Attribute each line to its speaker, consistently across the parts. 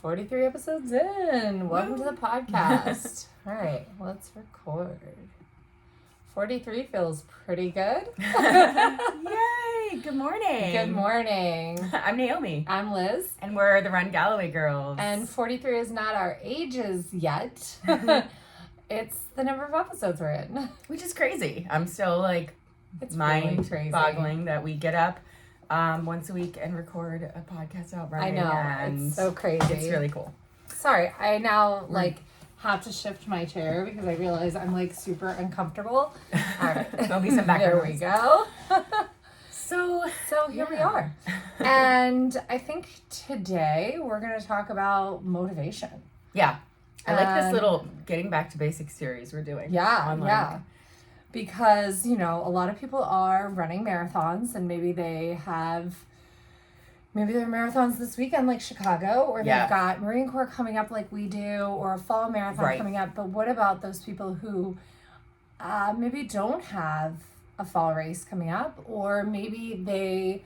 Speaker 1: 43 episodes in. Welcome to the podcast. All right, let's record. 43 feels pretty good.
Speaker 2: Yay! Good morning.
Speaker 1: Good morning.
Speaker 2: I'm Naomi.
Speaker 1: I'm Liz.
Speaker 2: And we're the Run Galloway girls.
Speaker 1: And 43 is not our ages yet. It's the number of episodes we're in.
Speaker 2: Which is crazy. I'm still
Speaker 1: It's
Speaker 2: mind
Speaker 1: really
Speaker 2: boggling that we get up once a week and record a podcast out running.
Speaker 1: I know.
Speaker 2: And
Speaker 1: it's so crazy.
Speaker 2: It's really cool.
Speaker 1: Sorry, I now have to shift my chair because I realize I'm super uncomfortable. All right.
Speaker 2: There'll be some background
Speaker 1: There we go.
Speaker 2: So
Speaker 1: here we are. And I think today we're going to talk about motivation.
Speaker 2: Yeah. I like this little getting back to basics series we're doing.
Speaker 1: Yeah. Because, a lot of people are running marathons and maybe there are marathons this weekend like Chicago, or they've got Marine Corps coming up like we do, or a fall marathon coming up. But what about those people who maybe don't have a fall race coming up, or maybe they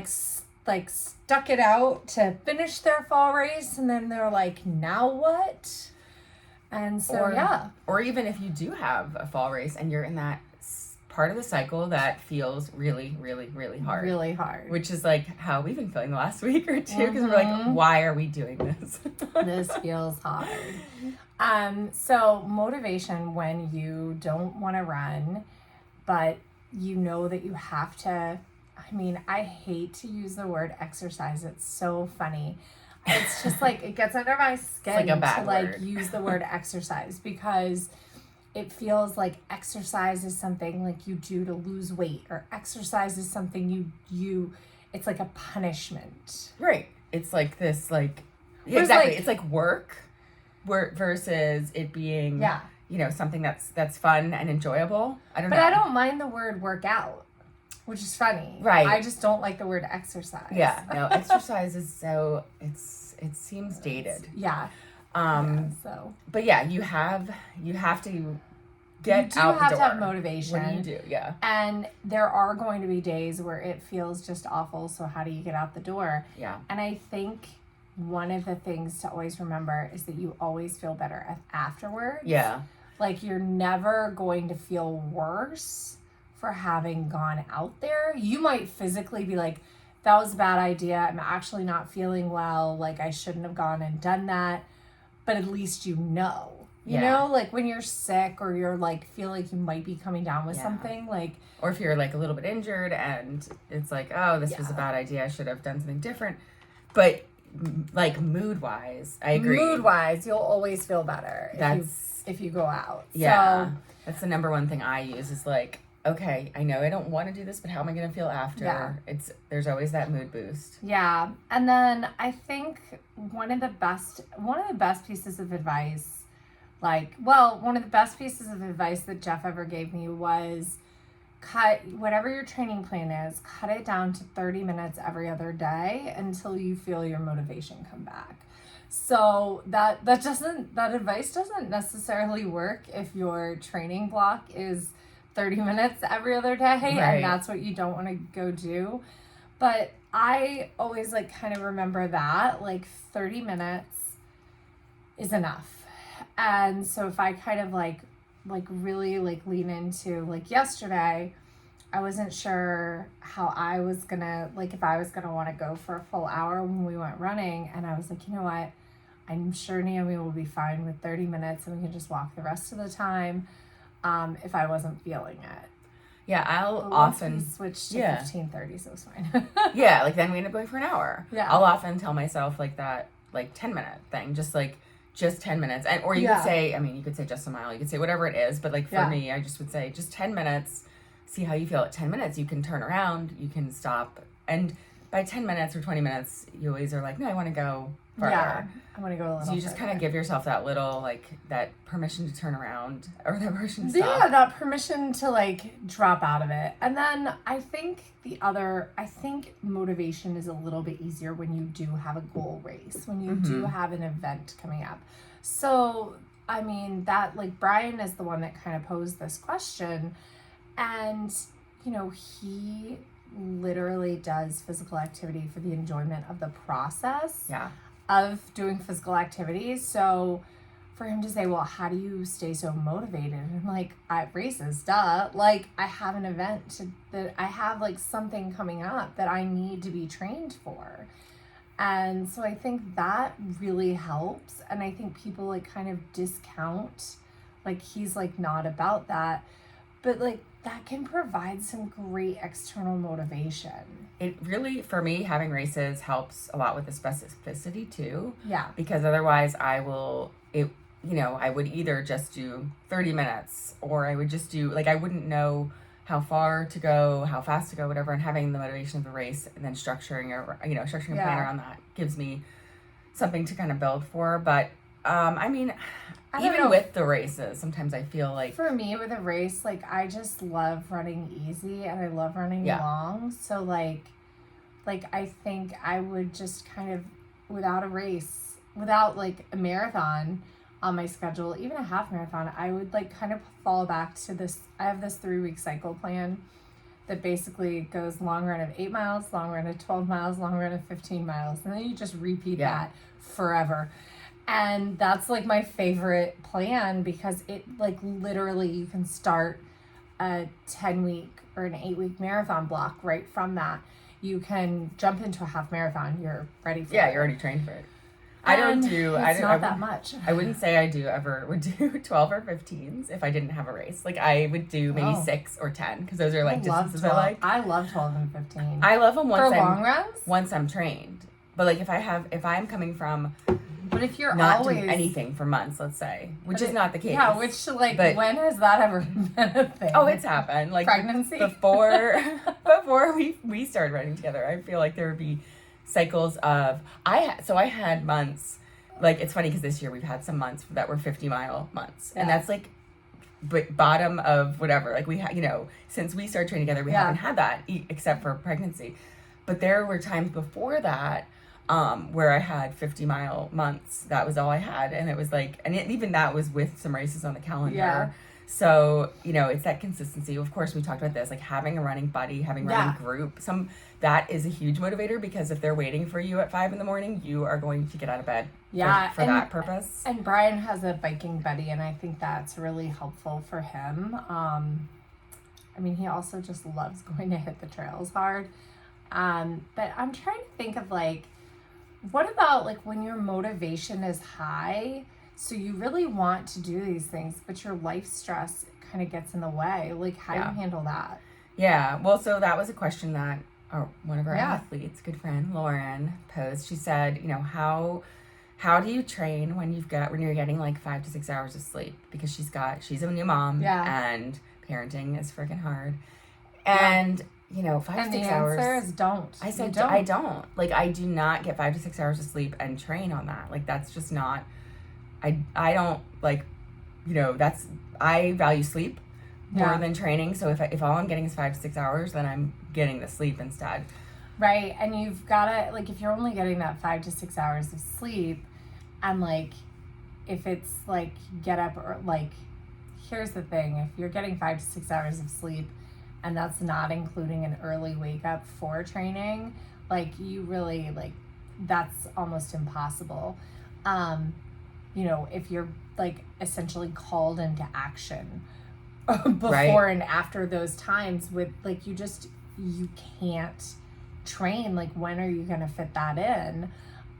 Speaker 1: stuck it out to finish their fall race and then they're like, now what? And so,
Speaker 2: Or even if you do have a fall race and you're in that part of the cycle that feels really, really, really hard.
Speaker 1: Really hard.
Speaker 2: Which is how we've been feeling the last week or two, because we're like, why are we doing this?
Speaker 1: This feels hard. So motivation when you don't want to run, but you know that you have to. I hate to use the word exercise. It's so funny. It's just it gets under my skin to use the word exercise, because it feels like exercise is something you do to lose weight, or exercise is something you it's like a punishment.
Speaker 2: Right. It's exactly. It's like work versus it being something that's fun and enjoyable. I don't know.
Speaker 1: But I don't mind the word workout, which is funny.
Speaker 2: Right.
Speaker 1: I just don't like the word exercise.
Speaker 2: Yeah. No, exercise is it seems dated.
Speaker 1: Yeah.
Speaker 2: But yeah, you have to get out the door. You
Speaker 1: have to have motivation.
Speaker 2: What do you do? Yeah.
Speaker 1: And there are going to be days where it feels just awful. So how do you get out the door?
Speaker 2: Yeah.
Speaker 1: And I think one of the things to always remember is that you always feel better afterwards.
Speaker 2: Yeah.
Speaker 1: You're never going to feel worse for having gone out there. You might physically be like, that was a bad idea. I'm actually not feeling well. I shouldn't have gone and done that. But at least you know. You know, when you're sick or you're feel like you might be coming down with something,
Speaker 2: or if you're a little bit injured and it's oh, this was a bad idea, I should have done something different. But mood wise, I agree.
Speaker 1: Mood wise, you'll always feel better if you go out.
Speaker 2: Yeah.
Speaker 1: So,
Speaker 2: that's the number one thing I use is okay, I know I don't want to do this, but how am I going to feel after?
Speaker 1: Yeah.
Speaker 2: There's always that mood boost.
Speaker 1: Yeah. And then I think one of the best pieces of advice, one of the best pieces of advice that Jeff ever gave me was cut whatever your training plan is, cut it down to 30 minutes every other day until you feel your motivation come back. So that advice doesn't necessarily work if your training block is 30 minutes every other day, and that's what you don't want to go do. But I always kind of remember that 30 minutes is enough. And so if I kind of really lean into yesterday, I wasn't sure how I was gonna if I was gonna want to go for a full hour when we went running, and I was you know what, I'm sure Naomi will be fine with 30 minutes and we can just walk the rest of the time. If I wasn't feeling it.
Speaker 2: Yeah, I'll often
Speaker 1: switch to 15:30, so it's fine.
Speaker 2: Yeah, then we end up going for an hour.
Speaker 1: Yeah.
Speaker 2: I'll often tell myself that 10-minute thing, just 10 minutes. And or you could say, you could say just a mile, you could say whatever it is, but for me, I just would say just 10 minutes, see how you feel at 10 minutes. You can turn around, you can stop, and by 10 minutes or 20 minutes, you always are no, I want to go further.
Speaker 1: Yeah, I want to go a little
Speaker 2: So you just kind of give yourself that little, that permission to turn around, or that permission to stop.
Speaker 1: Yeah, that permission to, drop out of it. And then I think motivation is a little bit easier when you do have a goal race, when you do have an event coming up. So, that, Brian is the one that kind of posed this question, and, he literally does physical activity for the enjoyment of the process.
Speaker 2: Yeah.
Speaker 1: of doing physical activities. So for him to say, well, how do you stay so motivated? And I'm like, at races, duh. Like, I have an event that I have like something coming up that I need to be trained for. And so I think that really helps. And I think people like kind of discount, like, he's like not about that. But like, that can provide some great external motivation.
Speaker 2: It really, for me, having races helps a lot with the specificity too.
Speaker 1: Yeah.
Speaker 2: Because otherwise I would either just do 30 minutes or I would just do, like, I wouldn't know how far to go, how fast to go, whatever. And having the motivation of the race and then structuring a plan around that gives me something to kind of build for. But, even with the races, sometimes I feel like...
Speaker 1: For me, with a race, like, I just love running easy and I love running long. So, like, I think I would just kind of, without, like, a marathon on my schedule, even a half marathon, I would, like, kind of fall back to this. I have this 3-week cycle plan that basically goes long run of 8 miles, long run of 12 miles, long run of 15 miles. And then you just repeat that forever. And that's like my favorite plan because it like literally you can start a 10-week or an 8-week marathon block right from that. You can jump into a half marathon. You're ready for it.
Speaker 2: Yeah, you're already trained for it.
Speaker 1: It's not that much.
Speaker 2: I wouldn't say I would do 12 or 15s if I didn't have a race. Like, I would do maybe 6 or 10 because those are like distances I like.
Speaker 1: I love 12 and 15.
Speaker 2: I love them
Speaker 1: long runs?
Speaker 2: Once I'm trained. But like if I'm coming from...
Speaker 1: But if you're
Speaker 2: not
Speaker 1: always
Speaker 2: doing anything for months, let's say, which is not the case.
Speaker 1: Yeah, when has that ever been a thing?
Speaker 2: Oh, it's happened. Like
Speaker 1: pregnancy.
Speaker 2: Before we started running together, I feel like there would be cycles of I had months. Like, it's funny because this year we've had some months that were 50-mile months, and that's like bottom of whatever. Like since we started training together, we haven't had that except for pregnancy. But there were times before that. Where I had 50-mile months. That was all I had. And it was like, even that was with some races on the calendar. Yeah. So, it's that consistency. Of course, we talked about this, like having a running buddy, having a running group. That is a huge motivator because if they're waiting for you at 5 a.m, you are going to get out of bed for that purpose.
Speaker 1: And Brian has a biking buddy, and I think that's really helpful for him. He also just loves going to hit the trails hard. But I'm trying to think of like, what about like when your motivation is high, so you really want to do these things, but your life stress kind of gets in the way? Like, how do you handle that?
Speaker 2: Yeah, well, so that was a question that one of our athletes, good friend Lauren, posed. She said, how do you train when you're getting like 5 to 6 hours of sleep? Because she's a new mom, and parenting is freaking hard, and 5 to 6 hours.
Speaker 1: The answer is don't.
Speaker 2: I said don't. I don't. Like, I do not get 5 to 6 hours of sleep and train on that. Like, that's just not. I don't like. I value sleep more than training. So if all I'm getting is 5 to 6 hours, then I'm getting the sleep instead.
Speaker 1: Right, and you've gotta like if you're only getting that 5 to 6 hours of sleep, and like if it's like get up or like, here's the thing: if you're getting 5 to 6 hours of sleep, and that's not including an early wake up for training, like you really like that's almost impossible. If you're like essentially called into action before and after those times with like you can't train, like when are you going to fit that in?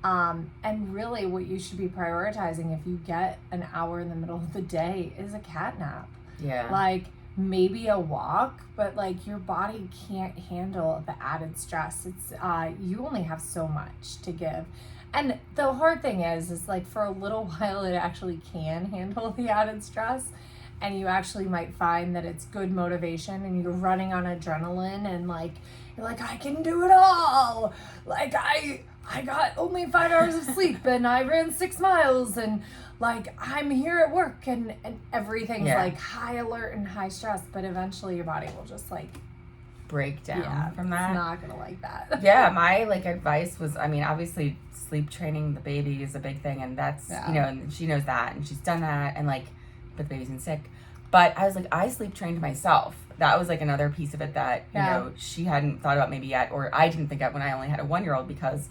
Speaker 1: And really what you should be prioritizing if you get an hour in the middle of the day is a cat nap.
Speaker 2: Yeah.
Speaker 1: Like maybe a walk, but like your body can't handle the added stress. It's you only have so much to give. And the hard thing is like for a little while it actually can handle the added stress, and you actually might find that it's good motivation and you're running on adrenaline and like you're like, I can do it all. Like I got only 5 hours of sleep and I ran 6 miles and like I'm here at work and everything's like high alert and high stress, but eventually your body will just like
Speaker 2: break down from that.
Speaker 1: It's not gonna like that.
Speaker 2: Yeah, my like advice was, obviously sleep training the baby is a big thing, and that's and she knows that and she's done that, and like, but the baby's been sick. But I was like, I sleep trained myself. That was like another piece of it that she hadn't thought about maybe yet, or I didn't think of when I only had a 1-year-old, because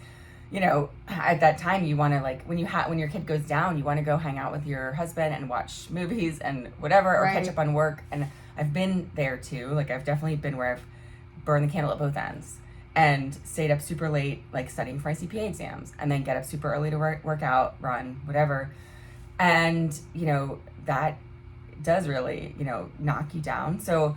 Speaker 2: you know, at that time you want to like when your kid goes down, you want to go hang out with your husband and watch movies and whatever, or catch up on work. And I've been there too. Like I've definitely been where I've burned the candle at both ends and stayed up super late, like studying for my CPA exams, and then get up super early to work out, run, whatever. And, you know, that does really, you know, knock you down. So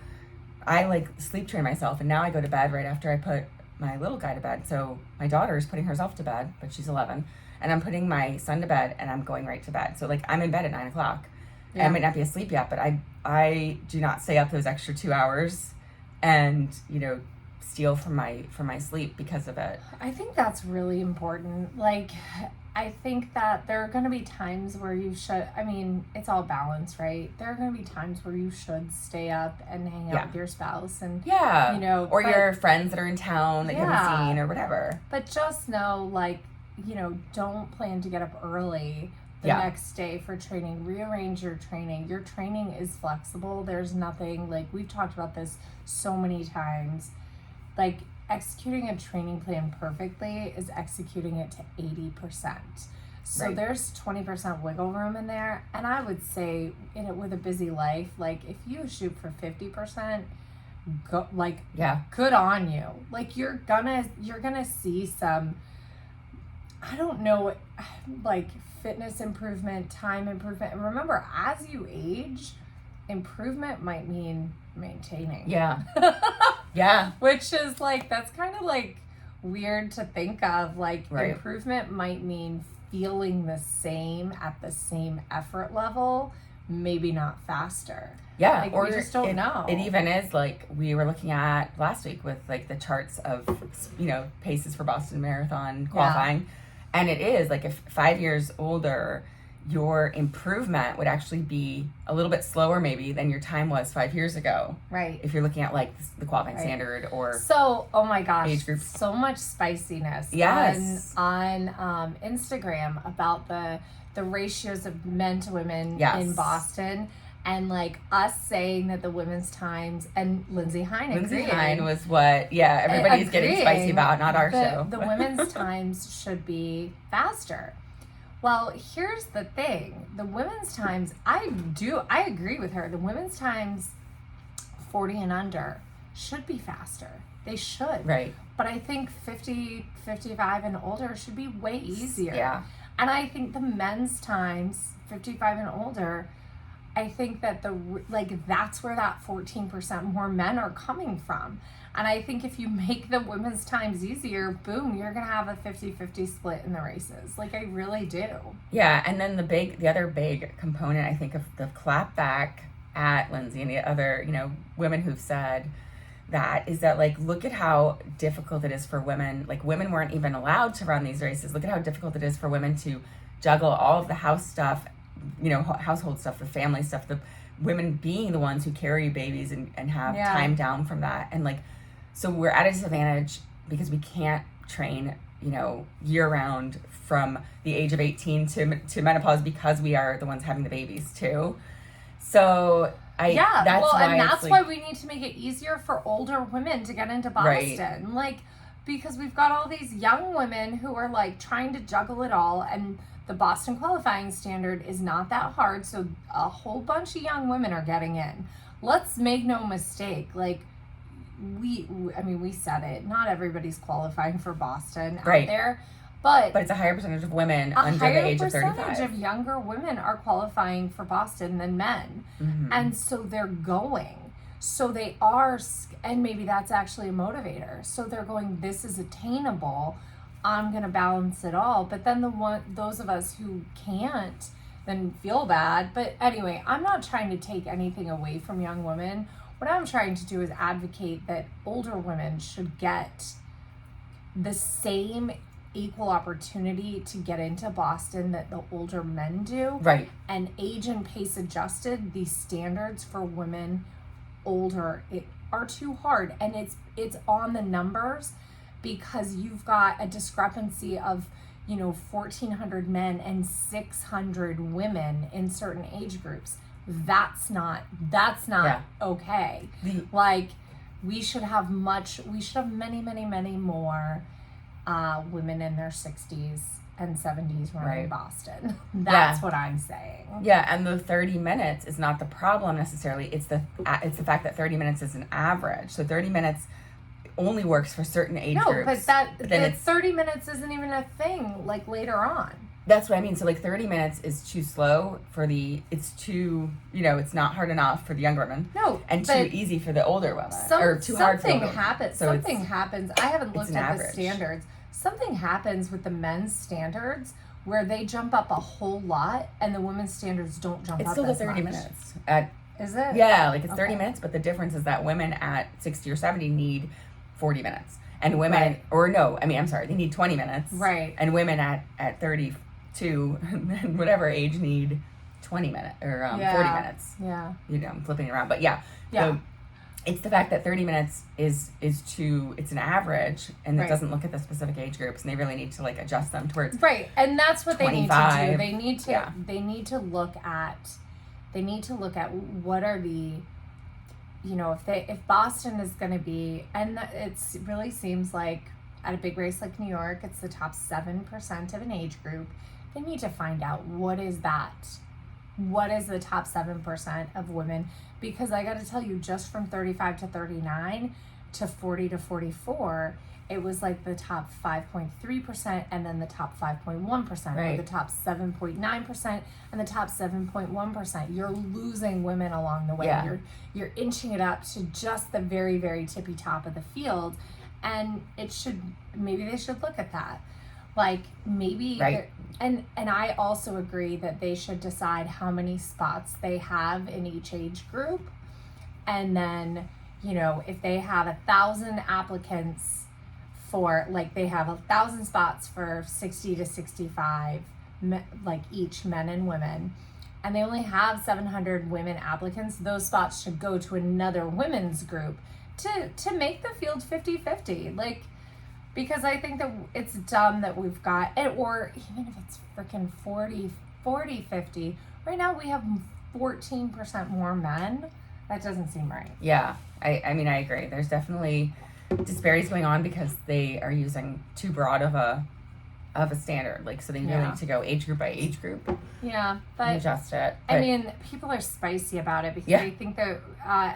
Speaker 2: I like sleep train myself, and now I go to bed right after I put my little guy to bed. So my daughter is putting herself to bed, but she's 11, and I'm putting my son to bed, and I'm going right to bed. So like I'm in bed at 9 o'clock. Yeah. I might not be asleep yet, but I do not stay up those extra 2 hours, and you know, steal from my sleep because of it.
Speaker 1: I think that's really important. Like, I think that there are going to be times where you should, I mean, it's all balance, right? There are going to be times where you should stay up and hang out with your spouse and, you know.
Speaker 2: Or your friends that are in town that you haven't seen or whatever.
Speaker 1: But just know, like, you know, don't plan to get up early the next day for training. Rearrange your training. Your training is flexible. There's nothing, like, we've talked about this so many times. Like, executing a training plan perfectly is executing it to 80%. So there's 20% wiggle room in there. And I would say, with a busy life, like if you shoot for 50%, good on you. Like you're gonna see some, I don't know, like fitness improvement, time improvement. And remember, as you age, improvement might mean maintaining.
Speaker 2: Yeah. Yeah.
Speaker 1: Which is like, that's kind of like weird to think of. Like improvement might mean feeling the same at the same effort level, maybe not faster.
Speaker 2: Yeah.
Speaker 1: Like, or we just don't know.
Speaker 2: It even is like we were looking at last week with like the charts of, you know, paces for Boston Marathon qualifying. Yeah. And it is like if 5 years older, your improvement would actually be a little bit slower maybe than your time was 5 years ago.
Speaker 1: Right.
Speaker 2: If you're looking at like the qualifying standard or
Speaker 1: oh my gosh,
Speaker 2: age groups.
Speaker 1: So much spiciness on Instagram about the ratios of men to women in Boston, and like us saying that the women's times, and Lindsay Hein
Speaker 2: was what everybody's getting spicy about, not our show.
Speaker 1: The women's times should be faster. Well, here's the thing. The women's times, I agree with her. The women's times 40 and under should be faster. They should.
Speaker 2: Right.
Speaker 1: But I think 50, 55 and older should be way easier.
Speaker 2: Yeah.
Speaker 1: And I think the men's times, 55 and older, I think that that's where that 14% more men are coming from. And I think if you make the women's times easier, boom, you're going to have a 50-50 split in the races. Like, I really do.
Speaker 2: Yeah, and then the other big component, I think, of the clap back at Lindsay and the other, you know, women who've said that is that, like, look at how difficult it is for women. Like, women weren't even allowed to run these races. Look at how difficult it is for women to juggle all of the house stuff, you know, household stuff, the family stuff, the women being the ones who carry babies and have time down from that. And, like, so we're at a disadvantage because we can't train, you know, year round from the age of 18 to menopause because we are the ones having the babies too. So that's
Speaker 1: why we need to make it easier for older women to get into Boston. Like, because we've got all these young women who are like trying to juggle it all, and the Boston qualifying standard is not that hard. So a whole bunch of young women are getting in. Let's make no mistake. Like, we said it. Not everybody's qualifying for Boston out there, but
Speaker 2: it's a higher percentage of women under the age of 35. A higher percentage
Speaker 1: of younger women are qualifying for Boston than men, and so they're going. So they are, and maybe that's actually a motivator. So they're going, this is attainable. I'm gonna balance it all. But then those of us who can't then feel bad. But anyway, I'm not trying to take anything away from young women. What I'm trying to do is advocate that older women should get the same equal opportunity to get into Boston that the older men do.
Speaker 2: Right.
Speaker 1: And age and pace adjusted, these standards for women older are too hard. And it's on the numbers because you've got a discrepancy of, you know, 1,400 men and 600 women in certain age groups. That's not okay. Like, we should have many, many, many more women in their 60s and 70s running
Speaker 2: Right.
Speaker 1: Boston. That's what I'm saying.
Speaker 2: Yeah, and the 30 minutes is not the problem necessarily. It's the fact that 30 minutes is an average. So 30 minutes only works for certain age groups.
Speaker 1: But
Speaker 2: then
Speaker 1: it's 30 minutes isn't even a thing like later on.
Speaker 2: That's what I mean. So like 30 minutes is too slow it's too, it's not hard enough for the younger women.
Speaker 1: No,
Speaker 2: and too easy for the older women. Or too hard for the older women.
Speaker 1: Something happens. I haven't looked at
Speaker 2: average.
Speaker 1: the standards. Something happens with the men's standards where they jump up a whole lot and the women's standards don't jump up
Speaker 2: It's still the
Speaker 1: as
Speaker 2: 30
Speaker 1: much.
Speaker 2: minutes.
Speaker 1: Is it?
Speaker 2: Yeah, like it's 30 minutes, but the difference is that women at 60 or 70 need 40 minutes. And women, they need 20 minutes.
Speaker 1: Right.
Speaker 2: And women at 32 and whatever age need 20 minutes or 40 minutes.
Speaker 1: Yeah.
Speaker 2: I'm flipping it around. But yeah.
Speaker 1: Yeah.
Speaker 2: So it's the fact that 30 minutes is it's an average and it doesn't look at the specific age groups, and they really need to like adjust them towards
Speaker 1: right. And that's what they need to do. They need to look at what are the, if Boston is going to be, and it really seems like at a big race like New York, it's the top 7% of an age group. They need to find out what is the top 7% of women, because I got to tell you, just from 35 to 39 to 40 to 44, it was like the top 5.3% and then the top 5.1%, or the top 7.9% and the top 7.1%. You're losing women along the way.
Speaker 2: Yeah.
Speaker 1: You're inching it up to just the very, very tippy top of the field. And maybe they should look at that. Like maybe, and I also agree that they should decide how many spots they have in each age group. And then, if they have 1,000 applicants for, like they have 1,000 spots for 60 to 65, like each men and women, and they only have 700 women applicants, those spots should go to another women's group to make the field 50-50. Like, because I think that it's dumb that we've got it, or even if it's freaking 40-50, right now we have 14% more men. That doesn't seem right.
Speaker 2: Yeah, I mean, I agree. There's definitely disparities going on because they are using too broad of a standard. Like, so they really need to go age group by age group.
Speaker 1: Yeah, but
Speaker 2: and adjust it. But,
Speaker 1: I mean, people are spicy about it because they think that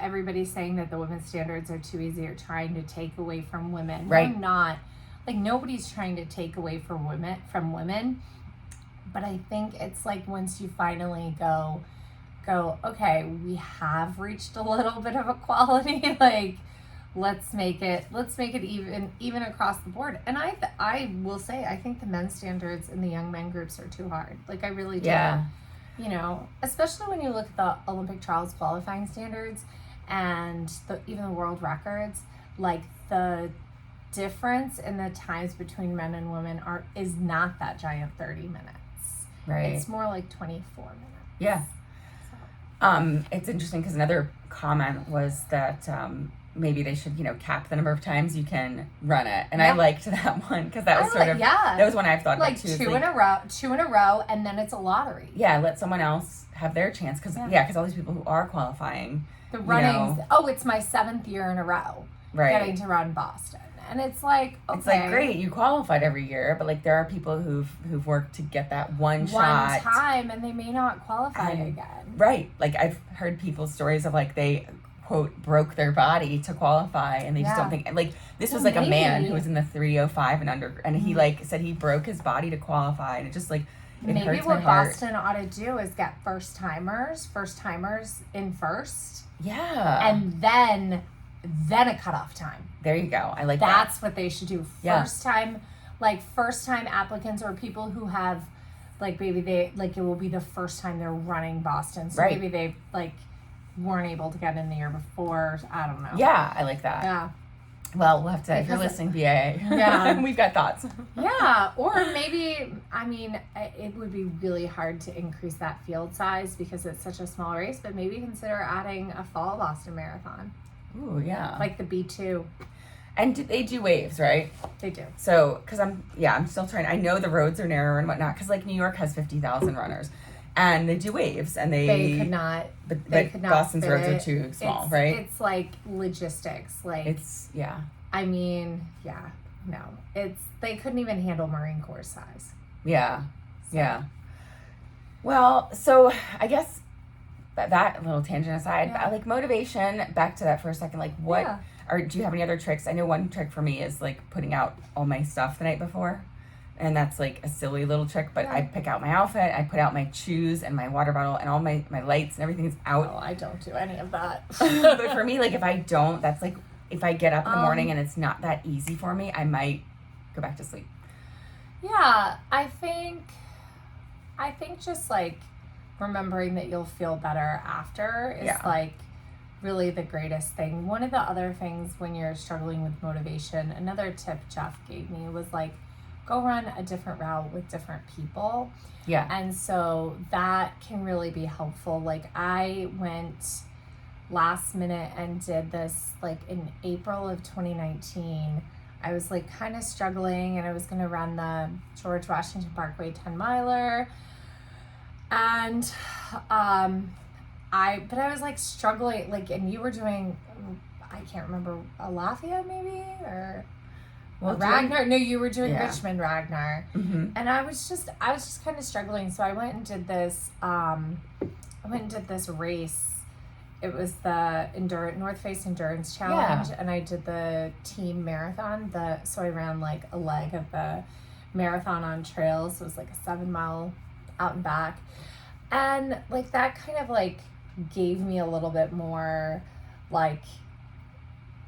Speaker 1: everybody's saying that the women's standards are too easy or trying to take away from women.
Speaker 2: Right.
Speaker 1: They're not. Like, nobody's trying to take away from women. But I think it's like once you finally go, okay, we have reached a little bit of equality. Like, let's make it even across the board. And I will say, I think the men's standards in the young men groups are too hard. Like, I really do.
Speaker 2: Yeah.
Speaker 1: Especially when you look at the Olympic trials qualifying standards and even the world records, like the difference in the times between men and women is not that giant 30 minutes.
Speaker 2: Right.
Speaker 1: It's more like 24 minutes.
Speaker 2: Yeah. It's interesting because another comment was that maybe they should, cap the number of times you can run it. And I liked that one because that was that was one I've thought about too.
Speaker 1: Two in a row, and then it's a lottery.
Speaker 2: Yeah, let someone else have their chance because all these people who are qualifying.
Speaker 1: The runnings, it's my 7th year in a row getting to run Boston. And it's like, okay.
Speaker 2: It's like, great, you qualified every year, but like there are people who've worked to get that one shot.
Speaker 1: Time, and they may not qualify again.
Speaker 2: Right. Like I've heard people's stories of like they, quote, broke their body to qualify and they just don't think, like this was like a man who was in the 305 and under, and he like said he broke his body to qualify, and it just like, it
Speaker 1: maybe
Speaker 2: hurts my
Speaker 1: what
Speaker 2: heart.
Speaker 1: Boston ought to do is get first timers in first.
Speaker 2: Yeah.
Speaker 1: And then a cutoff time.
Speaker 2: There you go. I like
Speaker 1: That's what they should do. First time applicants or people who have, like, maybe they, like, it will be the first time they're running Boston. So maybe they, like, weren't able to get in the year before. I don't know.
Speaker 2: Yeah, I like that.
Speaker 1: Yeah.
Speaker 2: Well, we'll have to, if you're listening, BAA, we've got thoughts.
Speaker 1: Yeah, or maybe, I mean, it would be really hard to increase that field size because it's such a small race, but maybe consider adding a fall Boston Marathon.
Speaker 2: Ooh, yeah.
Speaker 1: Like the B2.
Speaker 2: And they do waves, right?
Speaker 1: They do.
Speaker 2: So, because I'm still trying, I know the roads are narrower and whatnot, because like New York has 50,000 runners. And they do waves, and they
Speaker 1: could not.
Speaker 2: But
Speaker 1: could not
Speaker 2: Boston's roads
Speaker 1: fit
Speaker 2: are too small, right?
Speaker 1: It's like logistics. Like
Speaker 2: it's
Speaker 1: I mean, yeah. they couldn't even handle Marine Corps size.
Speaker 2: Yeah. Yeah. Well, so I guess that little tangent aside, like motivation, back to that for a second, like what, or do you have any other tricks? I know one trick for me is like putting out all my stuff the night before. And that's like a silly little trick, but I pick out my outfit, I put out my shoes and my water bottle and all my lights and everything's out.
Speaker 1: Oh, I don't do any of that.
Speaker 2: But for me, like if I don't, that's like, if I get up in the morning and it's not that easy for me, I might go back to sleep.
Speaker 1: Yeah, I think just like remembering that you'll feel better after is like really the greatest thing. One of the other things when you're struggling with motivation, another tip Jeff gave me was like, go run a different route with different people.
Speaker 2: Yeah.
Speaker 1: And so that can really be helpful. Like I went last minute and did this like in April of 2019. I was like kind of struggling and I was going to run the George Washington Parkway 10 miler. And I was like struggling, like, and you were doing, I can't remember, a Lafayette maybe, or Ragnar. No, you were doing Richmond Ragnar.
Speaker 2: Mm-hmm.
Speaker 1: And I was just kind of struggling. So I went and did this, race. It was the North Face Endurance Challenge. And I did the team marathon. So I ran like a leg of the marathon on trails. So it was like a 7-mile out and back. And like that kind of like gave me a little bit more like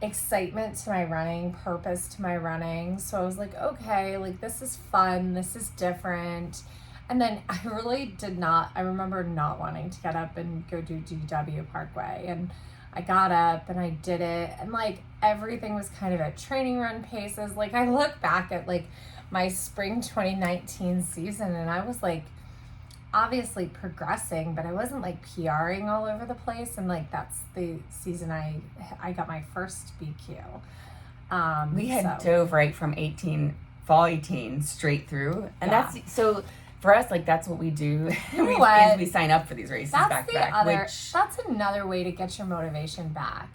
Speaker 1: excitement to my running, purpose to my running. So I was like, okay, like this is fun, this is different. And then I really I remember not wanting to get up and go do GW Parkway. And I got up and I did it. And like everything was kind of at training run paces. Like I look back at like my spring 2019 season and I was like obviously progressing, but I wasn't like PRing all over the place. And like that's the season I got my first BQ.
Speaker 2: We had dove right from fall 18 straight through, and that's so for us, like that's what we do. We sign up for these races back to back.
Speaker 1: That's another way to get your motivation back.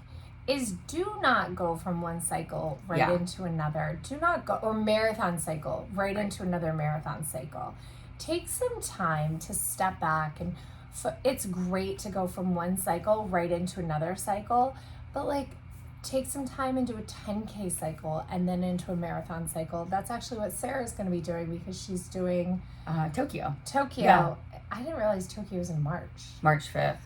Speaker 1: Is do not go from one cycle into another. Do not go or marathon cycle right into another marathon cycle. Take some time to step back, and it's great to go from one cycle right into another cycle, but like take some time and do a 10K cycle and then into a marathon cycle. That's actually what Sarah's going to be doing because she's doing
Speaker 2: Tokyo.
Speaker 1: Yeah. I didn't realize Tokyo was in March.
Speaker 2: March 5th.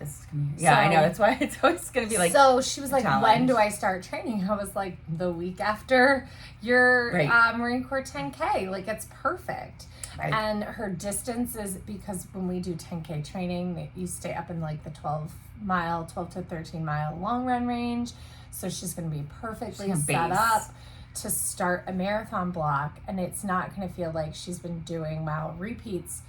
Speaker 2: I know. That's why it's always going to be like.
Speaker 1: So she was like, when do I start training? I was like, the week after your Marine Corps 10K. Like, it's perfect. Right. And her distance is because when we do 10K training, you stay up in like the 12 to 13 mile long run range. So she's going to be perfectly set up to start a marathon block. And it's not going to feel like she's been doing mile repeats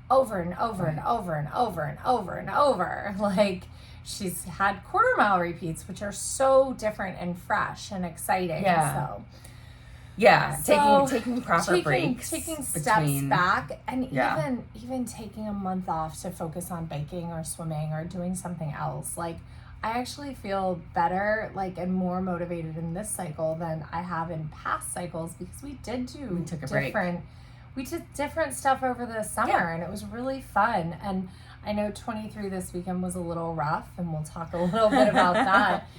Speaker 1: over and over and over and over and over and over. Like she's had quarter mile repeats, which are so different and fresh and exciting.
Speaker 2: Taking proper breaks,
Speaker 1: taking steps back, and even taking a month off to focus on biking or swimming or doing something else. Like I actually feel better, like, and more motivated in this cycle than I have in past cycles because we did we did different stuff over the summer and it was really fun. And I know 23 this weekend was a little rough and we'll talk a little bit about that.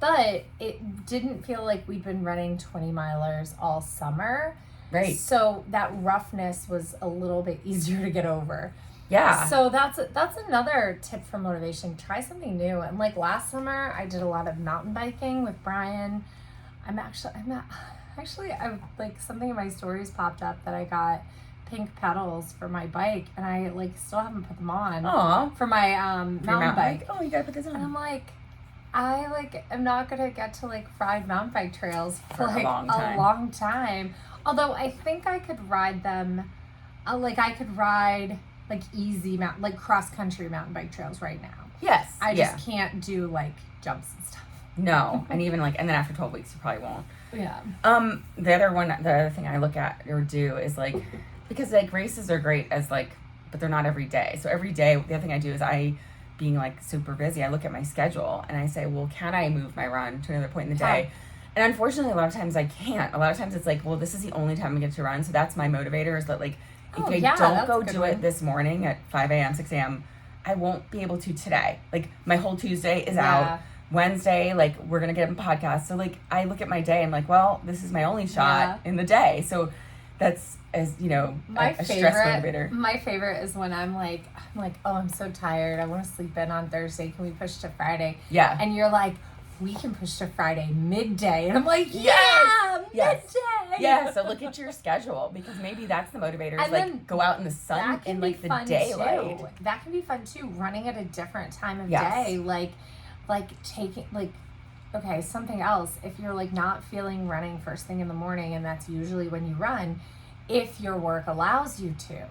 Speaker 1: But it didn't feel like we'd been running 20 milers all summer.
Speaker 2: Right.
Speaker 1: So that roughness was a little bit easier to get over.
Speaker 2: Yeah.
Speaker 1: So that's another tip for motivation. Try something new. And like last summer, I did a lot of mountain biking with Brian. I like something in my stories popped up that I got pink pedals for my bike, and I like still haven't put them on for my mountain bike.
Speaker 2: Oh, you gotta put this on.
Speaker 1: And I'm like, I am not gonna get to like ride mountain bike trails for like a long time. Although I think I could ride them, I could ride like easy like cross country mountain bike trails right now.
Speaker 2: Yes.
Speaker 1: I just can't do like jumps and stuff.
Speaker 2: No, and even and then after 12 weeks you probably won't.
Speaker 1: Yeah.
Speaker 2: The other thing I look at or do is like, because like races are great as like, but they're not every day. So every day, the other thing I do is being like super busy, I look at my schedule and I say, well, can I move my run to another point in the day? And unfortunately, a lot of times I can't. A lot of times it's like, well, this is the only time I get to run. So that's my motivator, is that like, if I don't go do it this morning at 5 a.m., 6 a.m., I won't be able to today. Like, my whole Tuesday is out. Wednesday, like, we're going to get a podcast. So, like, I look at my day and, like, well, this is my only shot in the day. So that's, as you know, a stress motivator.
Speaker 1: My favorite is when I'm like, oh, I'm so tired. I want to sleep in on Thursday. Can we push to Friday?
Speaker 2: Yeah.
Speaker 1: And you're like, we can push to Friday midday. And I'm like, yeah, midday.
Speaker 2: Yeah, so look at your schedule, because maybe that's the motivator, is like, go out in the sun in like the daylight.
Speaker 1: That can be fun too, running at a different time of day. Like taking, like, okay, something else. If you're like not feeling running first thing in the morning, and that's usually when you run, if your work allows you to,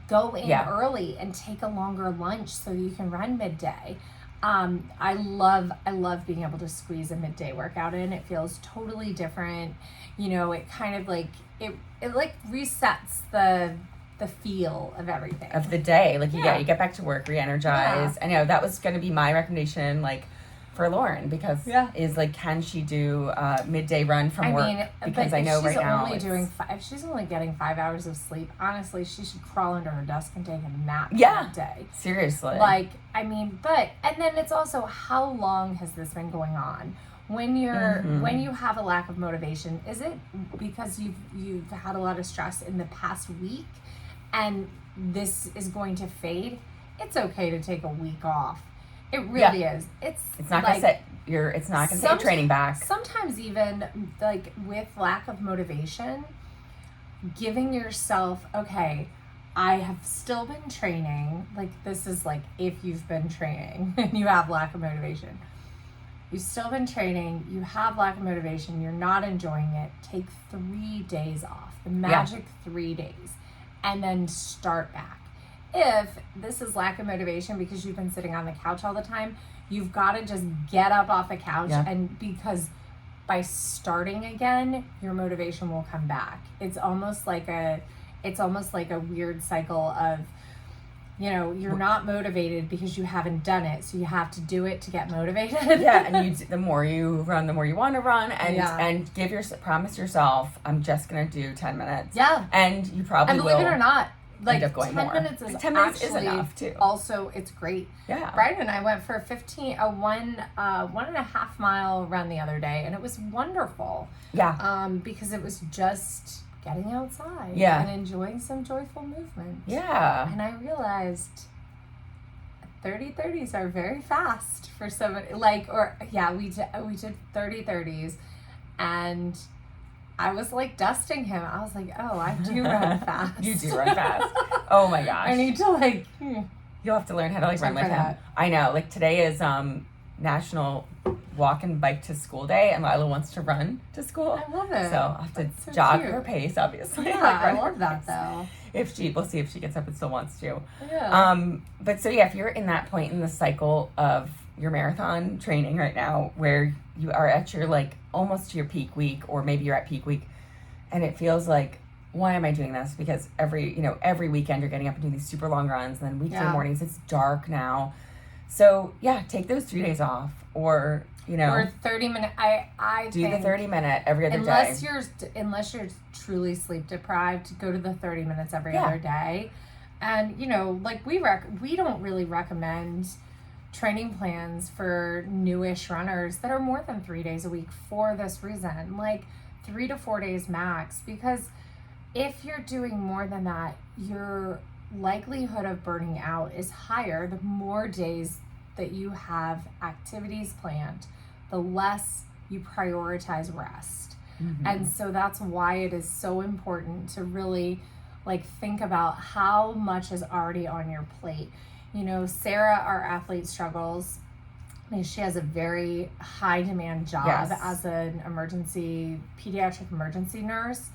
Speaker 1: go in early and take a longer lunch so you can run midday. I love being able to squeeze a midday workout in. It feels totally different. You know, it kind of like, it like resets the feel of everything.
Speaker 2: Of the day. Like, you get back to work, re-energized. I know that was going to be my recommendation, like, for Lauren, because is like, can she do a midday run from work? Because I know right now
Speaker 1: if she's only getting 5 hours of sleep, honestly, she should crawl under her desk and take a nap that day.
Speaker 2: Seriously.
Speaker 1: Like, I mean, and then it's also, how long has this been going on? When you're when you have a lack of motivation, is it because you've had a lot of stress in the past week and this is going to fade? It's okay to take a week off. It really is. It's
Speaker 2: not like, gonna it's not gonna set your training back.
Speaker 1: Sometimes even like with lack of motivation, giving yourself, okay, I have still been training. Like, this is like, if you've been training and you have lack of motivation. You've still been training, you have lack of motivation, you're not enjoying it, take 3 days off, the magic 3 days, and then start back. If this is lack of motivation because you've been sitting on the couch all the time, you've got to just get up off the couch, and because by starting again, your motivation will come back. It's almost like a weird cycle of, you know, you're not motivated because you haven't done it, so you have to do it to get motivated.
Speaker 2: And the more you run, the more you want to run, and promise yourself, I'm just gonna do 10 minutes. And you probably will.
Speaker 1: And believe it or not, like,
Speaker 2: 10
Speaker 1: minutes is
Speaker 2: 10 minutes is enough too.
Speaker 1: Also, it's great. Brian and I went for a 1.5 mile run the other day, and it was wonderful. Because it was just getting outside and enjoying some joyful movement. And I realized 30-30s are very fast for somebody, like, we did 30-30s, and I was like dusting him. I was like, oh, I do run fast.
Speaker 2: You do run fast. Oh my gosh.
Speaker 1: I need to like.
Speaker 2: You'll have to learn how to like run with him. I know. Like, today is National Walk and Bike to School Day, and Lila wants to run to school.
Speaker 1: I love it.
Speaker 2: So I'll have to jog her pace, obviously.
Speaker 1: Yeah, I love that though.
Speaker 2: We'll see if she gets up and still wants to. But so if you're in that point in the cycle of your marathon training right now, where you are at your like almost to your peak week, or maybe you're at peak week, and it feels like, why am I doing this? Because every weekend you're getting up and doing these super long runs, and then weekday mornings it's dark now. So take those 3 days off, or
Speaker 1: or 30-minute. I
Speaker 2: do
Speaker 1: think
Speaker 2: the 30-minute every other
Speaker 1: day. Unless you're truly sleep deprived, go to the 30 minutes every other day. And like we don't really recommend training plans for newish runners that are more than 3 days a week for this reason, like 3 to 4 days max, because if you're doing more than that, your likelihood of burning out is higher. The more days that you have activities planned, the less you prioritize rest. And so that's why it is so important to really like think about how much is already on your plate. Sarah, our athlete, struggles. I mean, she has a very high demand job as an pediatric emergency nurse.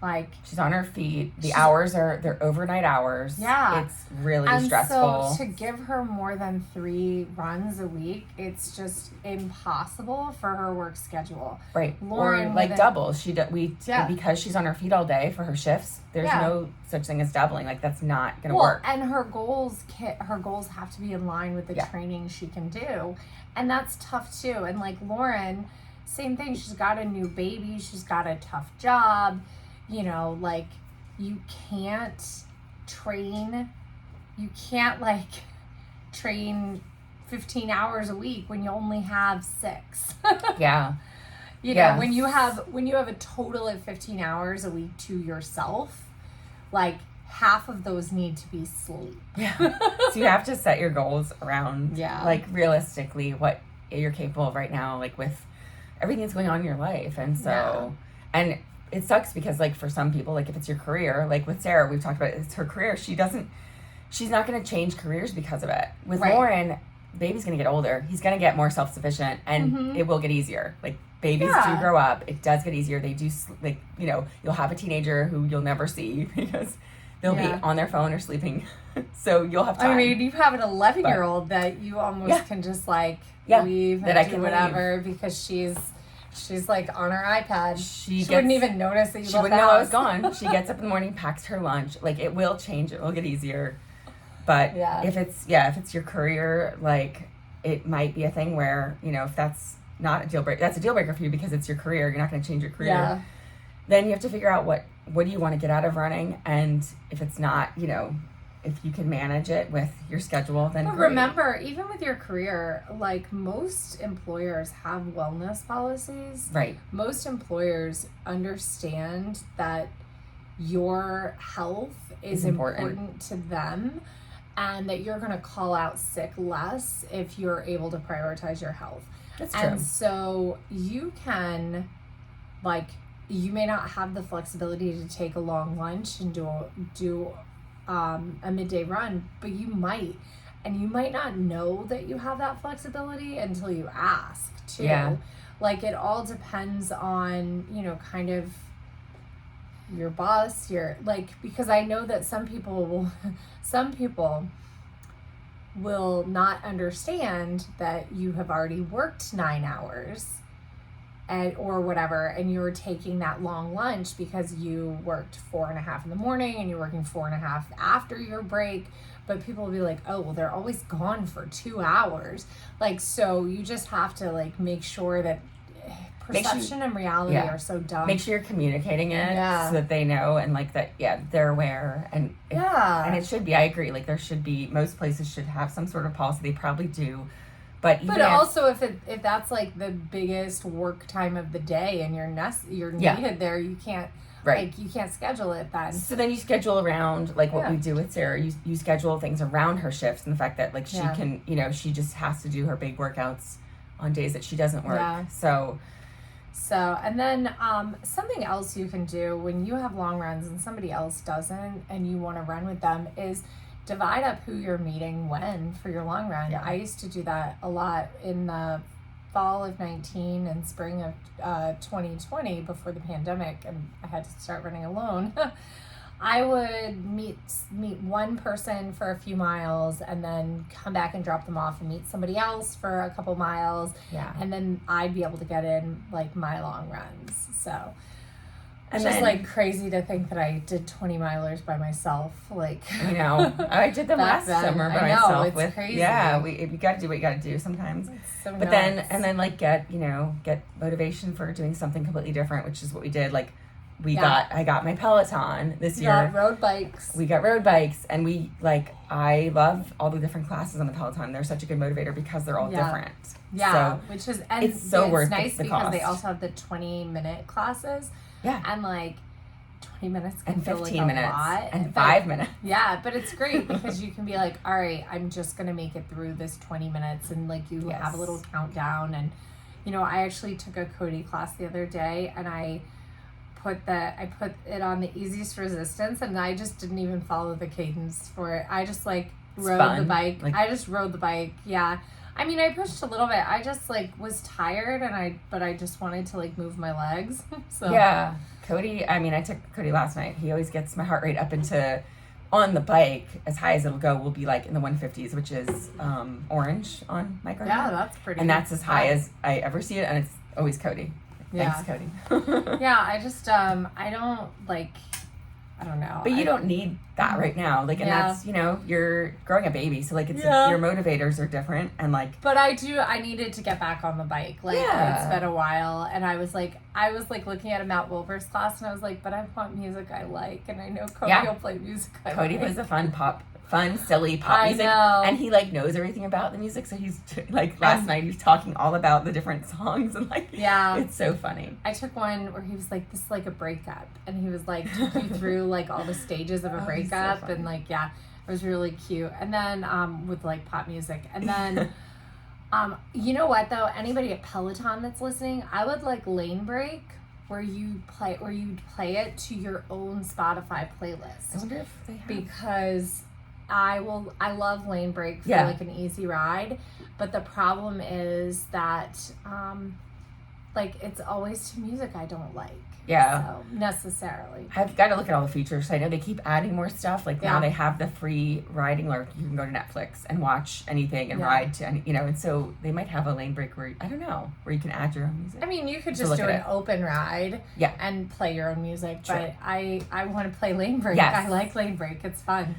Speaker 1: Like,
Speaker 2: she's on her feet. They're overnight hours. It's really stressful.
Speaker 1: So to give her more than 3 runs a week, it's just impossible for her work schedule.
Speaker 2: Right. Lauren, or like doubles. Because she's on her feet all day for her shifts, there's no such thing as doubling. Like, that's not going to work.
Speaker 1: And her goals have to be in line with the training she can do. And that's tough too. And like Lauren, same thing. She's got a new baby. She's got a tough job. You know, like, you can't train. You can't, like, train 15 hours a week when you only have 6.
Speaker 2: Yeah.
Speaker 1: You know, when you have a total of 15 hours a week to yourself, like, half of those need to be sleep.
Speaker 2: Yeah. So you have to set your goals around, like, realistically what you're capable of right now, like, with everything that's going on in your life. And so, and it sucks because, like, for some people, like, if it's your career, like with Sarah, we've talked about it, it's her career. She's not going to change careers because of it. With Lauren, baby's going to get older. He's going to get more self-sufficient, and it will get easier. Like, babies do grow up. It does get easier. They do, like, you know, you'll have a teenager who you'll never see because they'll be on their phone or sleeping. So you'll have time.
Speaker 1: I mean, you have an 11-year-old that you almost can just, like, leave and do whatever because she's like on her iPad. She wouldn't even notice that you left the house. She wouldn't know I was gone.
Speaker 2: She gets up in the morning, packs her lunch. Like, it will change. It will get easier. But if it's your career, like, it might be a thing where, you know, if that's not a deal breaker, that's a deal breaker for you because it's your career. You're not going to change your career.
Speaker 1: Yeah.
Speaker 2: Then you have to figure out what do you want to get out of running, and if it's not, you know, if you can manage it with your schedule, then great.
Speaker 1: Remember, even with your career, like, most employers have wellness policies.
Speaker 2: Right.
Speaker 1: Most employers understand that your health is important to them, and that you're going to call out sick less if you're able to prioritize your health.
Speaker 2: That's true.
Speaker 1: And so you can, like, you may not have the flexibility to take a long lunch and do a midday run, but you might. And you might not know that you have that flexibility until you ask, too.
Speaker 2: Yeah.
Speaker 1: Like, it all depends on, you know, kind of your boss, because I know that some people will not understand that you have already worked 9 hours or whatever, and you're taking that long lunch because you worked 4.5 in the morning and you're working 4.5 after your break. But people will be like, oh, well, they're always gone for 2 hours. Like, so you just have to, like, make sure that perception and reality are so dumb.
Speaker 2: Make sure you're communicating it so that they know, and, like, that, they're aware. And and it should be, I agree, like, there should be, most places should have some sort of policy. They probably do. But
Speaker 1: also, if that's, like, the biggest work time of the day and you're needed there, you can't, like, you can't schedule it then.
Speaker 2: So then you schedule around, like, what we do with Sarah. You schedule things around her shifts, and the fact that, like, she can, you know, she just has to do her big workouts on days that she doesn't work.
Speaker 1: Yeah.
Speaker 2: So,
Speaker 1: and then something else you can do when you have long runs and somebody else doesn't and you want to run with them is divide up who you're meeting when for your long run. I used to do that a lot in the fall of 19 and spring of 2020 before the pandemic, and I had to start running alone. I would meet one person for a few miles and then come back and drop them off and meet somebody else for a couple miles.
Speaker 2: Yeah.
Speaker 1: And then I'd be able to get in, like, my long runs. So it's
Speaker 2: And
Speaker 1: just,
Speaker 2: then,
Speaker 1: like, crazy to think that I did 20 milers by myself. Like,
Speaker 2: you know, I did them last summer by myself. It's crazy. Yeah, you got to do what you got to do sometimes.
Speaker 1: It's so
Speaker 2: but
Speaker 1: nuts.
Speaker 2: then like get motivation for doing something completely different, which is what we did. Like, I got my Peloton this year.
Speaker 1: We got road bikes.
Speaker 2: We got road bikes, and I love all the different classes on the Peloton. They're such a good motivator because they're all different.
Speaker 1: Yeah,
Speaker 2: so
Speaker 1: which is
Speaker 2: it's so worth
Speaker 1: nice
Speaker 2: the
Speaker 1: because
Speaker 2: cost.
Speaker 1: they also have the 20-minute classes.
Speaker 2: Yeah,
Speaker 1: and, like, 20 minutes can
Speaker 2: and 15
Speaker 1: feel like
Speaker 2: minutes
Speaker 1: a lot,
Speaker 2: and 5 minutes.
Speaker 1: Yeah, but it's great because you can be like, all right, I'm just gonna make it through this 20 minutes, and, like, you have a little countdown. And, you know, I actually took a Cody class the other day, and I put it on the easiest resistance, and I just didn't even follow the cadence for it. I just, like, rode the bike. I just rode the bike. Yeah. I mean, I pushed a little bit. I just, like, was tired, but I just wanted to, like, move my legs. So
Speaker 2: yeah, Cody. I mean, I took Cody last night. He always gets my heart rate up into, on the bike, as high as it'll go. Will be like in the 150s, which is orange on my Garmin.
Speaker 1: Yeah, that's pretty.
Speaker 2: And that's as high as I ever see it, and it's always Cody.
Speaker 1: Yeah.
Speaker 2: Thanks, Cody.
Speaker 1: Yeah, I just I don't, like, I don't know.
Speaker 2: But you don't need that right now. Like, and that's, you know, you're growing a baby. So, like, it's your motivators are different. And, like.
Speaker 1: But I needed to get back on the bike. Like, it's been a while. And I was like looking at a Matt Wilber's class, and I was like, but I want music I like. And I know Cody will play music I like.
Speaker 2: Cody was a fun, silly pop music.
Speaker 1: I know.
Speaker 2: And he, like, knows everything about the music. So he's, like, last night he was talking all about the different songs. And, like, it's so funny.
Speaker 1: I took one where he was like, this is like a breakup. And he was like, took you through, like, all the stages of a breakup. So and, like, it was really cute. And then with, like, pop music. And then, you know what, though? Anybody at Peloton that's listening, I would like Lane Break, where you play it to your own Spotify playlist.
Speaker 2: I wonder if they have.
Speaker 1: Because I love Lane Break for like an easy ride, but the problem is that like it's always to music I don't like.
Speaker 2: Yeah.
Speaker 1: So necessarily.
Speaker 2: I've got to look at all the features. I know they keep adding more stuff. Like now they have the free riding, like you can go to Netflix and watch anything and ride to any, you know, and so they might have a Lane Break where I don't know, where you can add your own music.
Speaker 1: I mean, you could just do an open ride and play your own music, but I want to play Lane Break. Yes. I like Lane Break. It's fun.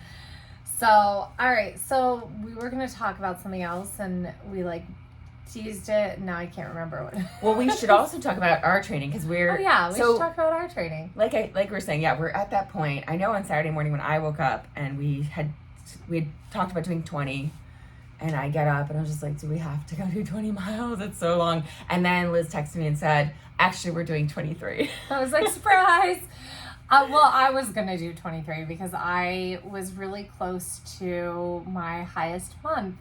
Speaker 1: So, all right. So we were going to talk about something else, and we like teased it. Now I can't remember what.
Speaker 2: Well, we should also talk about our training because we're.
Speaker 1: Oh yeah, we should talk about our training.
Speaker 2: Like we were saying, we're at that point. I know on Saturday morning when I woke up and we had talked about doing 20, and I get up and I was just like, do we have to go do 20 miles? It's so long. And then Liz texted me and said, actually, we're doing 23.
Speaker 1: I was like, surprise. Well, I was going to do 23 because I was really close to my highest month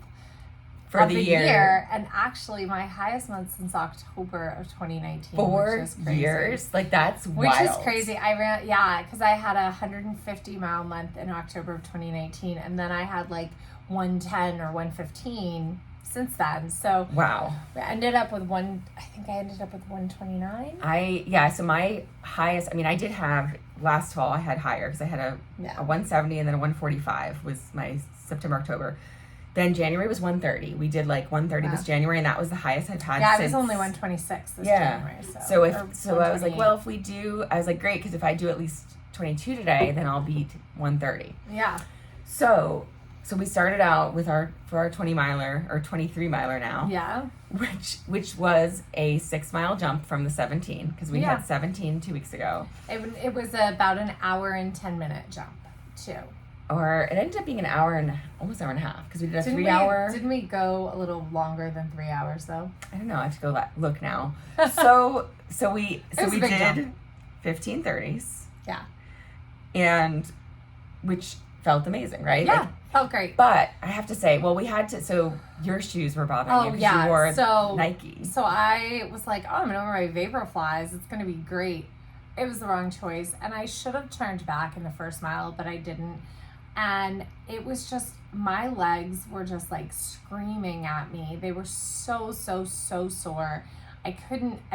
Speaker 2: for the year.
Speaker 1: And actually, my highest month since October of 2019.
Speaker 2: 4 years? Like, that's wild.
Speaker 1: Which is crazy. I ran, because I had a 150-mile month in October of 2019. And then I had, like, 110 or 115 since then. So
Speaker 2: wow.
Speaker 1: I ended up with 129.
Speaker 2: So my highest, I mean, I did have last fall, I had higher because I had a 170 and then a 145 was my September, October. Then January was 130. We did like 130 was January, and that was the highest I've had since.
Speaker 1: Yeah, it was only 126 this January.
Speaker 2: So I was like, well, if we do, I was like, great, because if I do at least 22 today, then I'll beat 130.
Speaker 1: Yeah.
Speaker 2: So we started out with for our 20 miler or 23 miler now.
Speaker 1: Yeah.
Speaker 2: Which was a 6 mile jump from the 17 because we had 17 2 weeks ago.
Speaker 1: It was about an hour and 10-minute jump too.
Speaker 2: Or it ended up being almost hour and a half because we did a 3 hour.
Speaker 1: Didn't we go a little longer than 3 hours though?
Speaker 2: I don't know. I have to go look now. So we did 15:30s.
Speaker 1: Yeah.
Speaker 2: And which felt amazing, right?
Speaker 1: Yeah. Felt great.
Speaker 2: But I have to say, we had to, so your shoes were bothering you because you wore Nike.
Speaker 1: So I was like, I'm going to wear my Vaporflies. It's going to be great. It was the wrong choice. And I should have turned back in the first mile, but I didn't. And it was just, my legs were just like screaming at me. They were so sore. I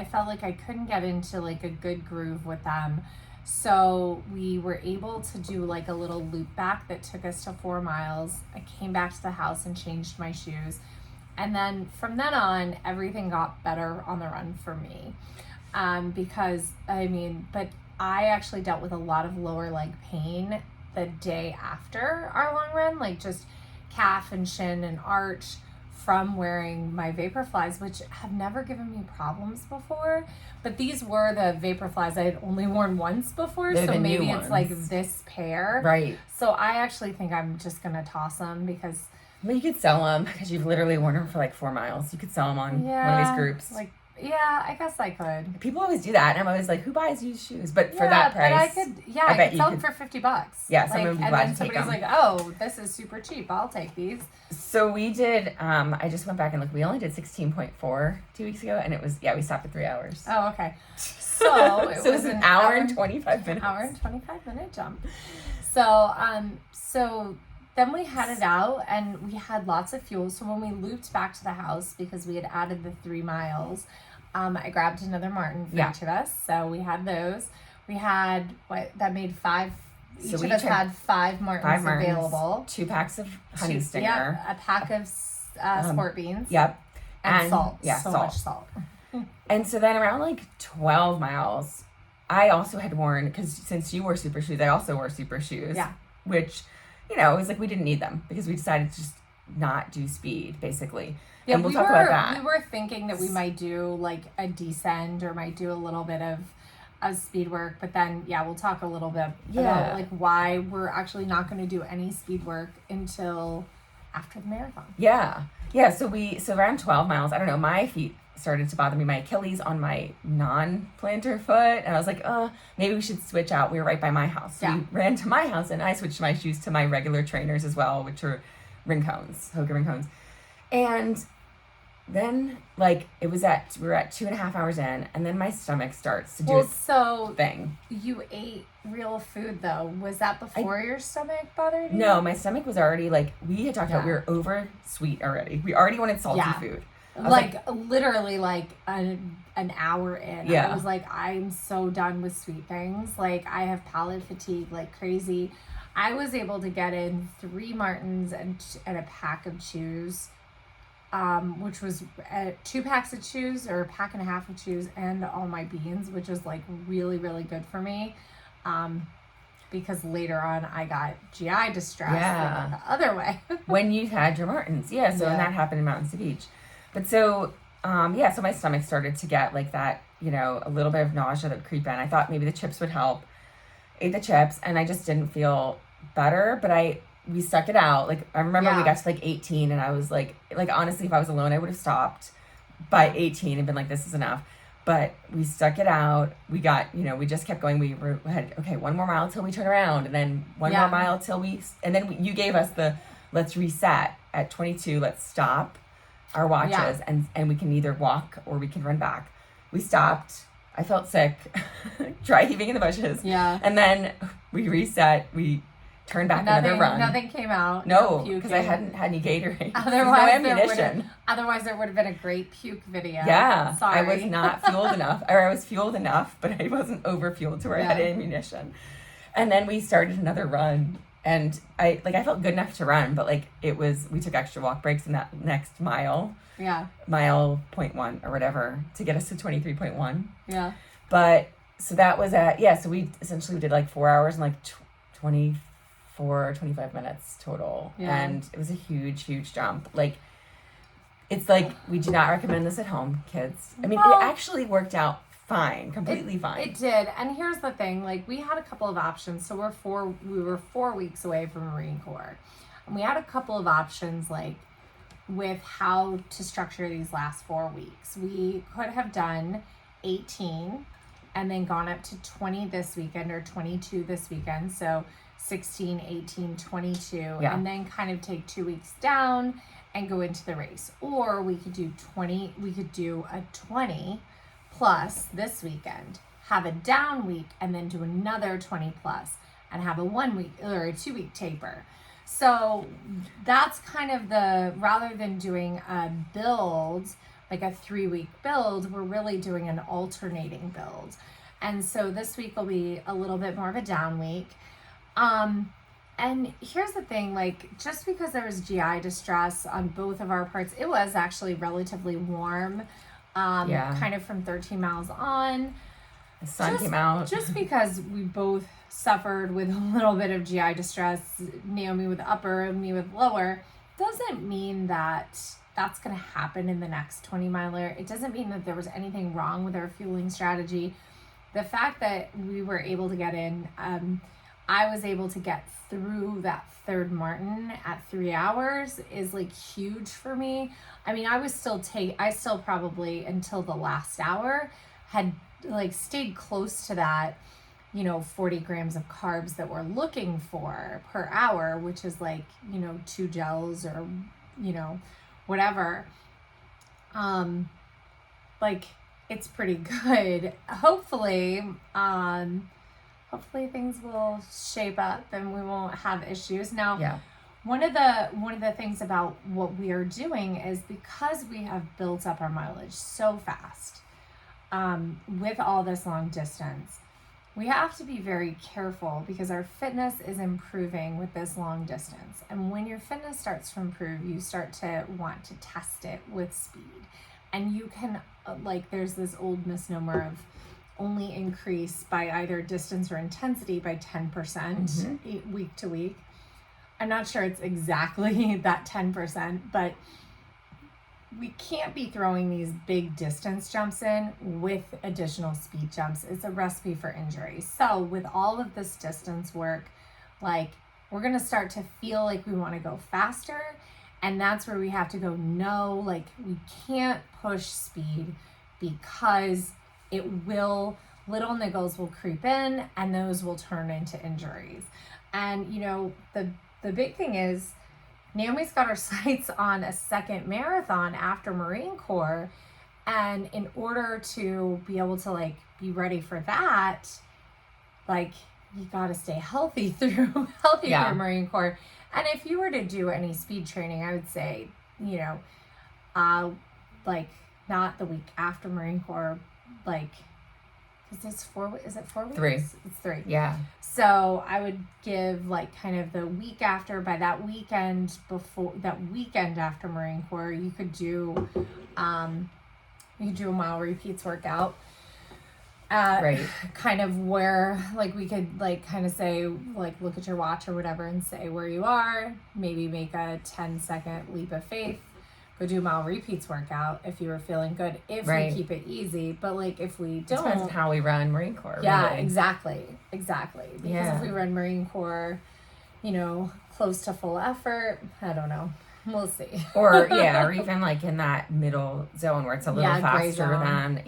Speaker 1: felt like I couldn't get into like a good groove with them. So we were able to do like a little loop back that took us to 4 miles. I came back to the house and changed my shoes. And then from then on, everything got better on the run for me. But I actually dealt with a lot of lower leg pain the day after our long run, like just calf and shin and arch from wearing my Vaporflies, which have never given me problems before. But these were the Vaporflies I had only worn once before, so maybe it's like this pair.
Speaker 2: Right.
Speaker 1: So I actually think I'm just going to toss them because...
Speaker 2: Well, you could sell them because you've literally worn them for like 4 miles. You could sell them on one of these groups.
Speaker 1: I guess I could.
Speaker 2: People always do that, and I'm always like, "Who buys used shoes?" But for that price,
Speaker 1: I could sell them for $50.
Speaker 2: Yeah, someone would be glad to take them.
Speaker 1: And then somebody's like, "Oh, this is super cheap. I'll take these."
Speaker 2: So we did. I just went back and looked. We only did 16.4 2 weeks ago, and it was we stopped at 3 hours.
Speaker 1: Oh, okay. So it was
Speaker 2: an hour and 25 minutes.
Speaker 1: Hour and 25-minute jump. So then we headed out and we had lots of fuel. So when we looped back to the house, because we had added the 3 miles, I grabbed another Martin for each of us. So we had those. We had that made 5. Each of us had 5 Martins available.
Speaker 2: 2 packs of Honey Stinger.
Speaker 1: Yeah, a pack of sport beans.
Speaker 2: Yep.
Speaker 1: And salt.
Speaker 2: Yeah,
Speaker 1: so much salt.
Speaker 2: And so then around like 12 miles, I also had worn, because since you wore super shoes, I also wore super shoes.
Speaker 1: Yeah.
Speaker 2: Which, you know, it was like we didn't need them because we decided to just not do speed, basically.
Speaker 1: Yeah,
Speaker 2: and we'll talk about that.
Speaker 1: We were thinking that we might do like a descend or might do a little bit of speed work, but then we'll talk a little bit about like why we're actually not going to do any speed work until after the marathon.
Speaker 2: Yeah. So around 12 miles, I don't know, my feet started to bother me, my Achilles on my non-plantar foot, and I was like, maybe we should switch out. We were right by my house. So we ran to my house and I switched my shoes to my regular trainers as well, which are Hoka ring cones. And then we were at 2.5 hours in, and then my stomach starts to do its thing.
Speaker 1: You ate real food though. Was that before your stomach bothered you?
Speaker 2: No, my stomach was already we had talked about, we were over sweet already. We already wanted salty food.
Speaker 1: Literally an hour in.
Speaker 2: Yeah.
Speaker 1: I was like, I'm so done with sweet things. Like, I have palate fatigue like crazy. I was able to get in 3 Martins and a pack of chews, which was 2 packs of chews or a pack and a half of chews and all my beans, which is like really, really good for me. Because later on I got GI distress the other way.
Speaker 2: When you had your Martins. And that happened in Mountain Beach. But so my stomach started to get like that, a little bit of nausea that would creep in. I thought maybe the chips would help. Ate the chips and I just didn't feel better, but we stuck it out. Like, I remember we got to 18 and I was like honestly, if I was alone, I would have stopped by 18 and been like, this is enough. But we stuck it out. We got, we just kept going. We had, okay, 1 more mile till we turn around, and then 1 more mile till and then you gave us the, let's reset at 22. Let's stop our watches and we can either walk or we can run back. We stopped. I felt sick, dry heaving in the bushes.
Speaker 1: Yeah.
Speaker 2: And then we reset. We turned back another run.
Speaker 1: Nothing came out.
Speaker 2: No, because I hadn't had any Gatorade.
Speaker 1: Otherwise,
Speaker 2: no ammunition.
Speaker 1: There would have been a great puke video.
Speaker 2: Yeah.
Speaker 1: Sorry.
Speaker 2: I was not fueled enough. Or I was fueled enough, but I wasn't overfueled to where I had ammunition. And then we started another run. And I felt good enough to run, but we took extra walk breaks in that next mile.
Speaker 1: Yeah.
Speaker 2: Mile 0.1 or whatever to get us to 23.1.
Speaker 1: Yeah.
Speaker 2: But so that was so we essentially did 4 hours and 25 minutes total.
Speaker 1: Yeah.
Speaker 2: And it was a huge, huge jump. It's we do not recommend this at home, kids. I mean, it actually worked out fine, completely fine.
Speaker 1: It did. And here's the thing, we had a couple of options. So we were 4 weeks away from Marine Corps. And we had a couple of options with how to structure these last 4 weeks. We could have done 18 and then gone up to 20 this weekend or 22 this weekend. So 16, 18, 22, and then kind of take 2 weeks down and go into the race. Or we could do a 20 plus this weekend, have a down week, and then do another 20 plus and have a 1 week or a 2 week taper. So that's kind of rather than doing a build, like a 3 week build, we're really doing an alternating build. And so this week will be a little bit more of a down week. And here's the thing, just because there was GI distress on both of our parts, it was actually relatively warm, kind of from 13 miles on.
Speaker 2: The sun came out.
Speaker 1: Just because we both suffered with a little bit of GI distress, Naomi with upper, me with lower, doesn't mean that that's going to happen in the next 20 miler. It doesn't mean that there was anything wrong with our fueling strategy. The fact that we were able to get in, I was able to get through that 3rd Martin at 3 hours is huge for me. I mean, I still probably until the last hour had stayed close to that, 40 grams of carbs that we're looking for per hour, which is 2 gels or, whatever. It's pretty good. Hopefully things will shape up and we won't have issues. Now, one of the things about what we are doing is because we have built up our mileage so fast, with all this long distance, we have to be very careful because our fitness is improving with this long distance. And when your fitness starts to improve, you start to want to test it with speed. And you can, there's this old misnomer of, only increase by either distance or intensity by 10% week to week. I'm not sure it's exactly that 10%, but we can't be throwing these big distance jumps in with additional speed jumps. It's a recipe for injury. So with all of this distance work, like, we're going to start to feel like we want to go faster. And that's where we have to go, no, like, we can't push speed because little niggles will creep in and those will turn into injuries. And, you know, the big thing is Naomi's got her sights on a second marathon after Marine Corps. And in order to be able to, like, be ready for that, like, you got to stay healthy through Marine Corps. And if you were to do any speed training, I would say, you know, like, not the week after Marine Corps, like, is it 4 weeks?
Speaker 2: 3.
Speaker 1: It's 3.
Speaker 2: Yeah.
Speaker 1: So I would give, like, kind of the week after, by that weekend after Marine Corps, you could do a mile repeats workout. Right. Kind of where, like, we could, like, kind of say, like, look at your watch or whatever and say where you are, maybe make a 10-second leap of faith, go do a mile repeats workout if you were feeling good, if we keep it easy. But, like, if we don't,
Speaker 2: depends on how we run Marine Corps.
Speaker 1: Yeah,
Speaker 2: really.
Speaker 1: exactly. Because if we run Marine Corps, you know, close to full effort, I don't know. We'll see.
Speaker 2: or even, like, in that middle zone where it's a little faster than,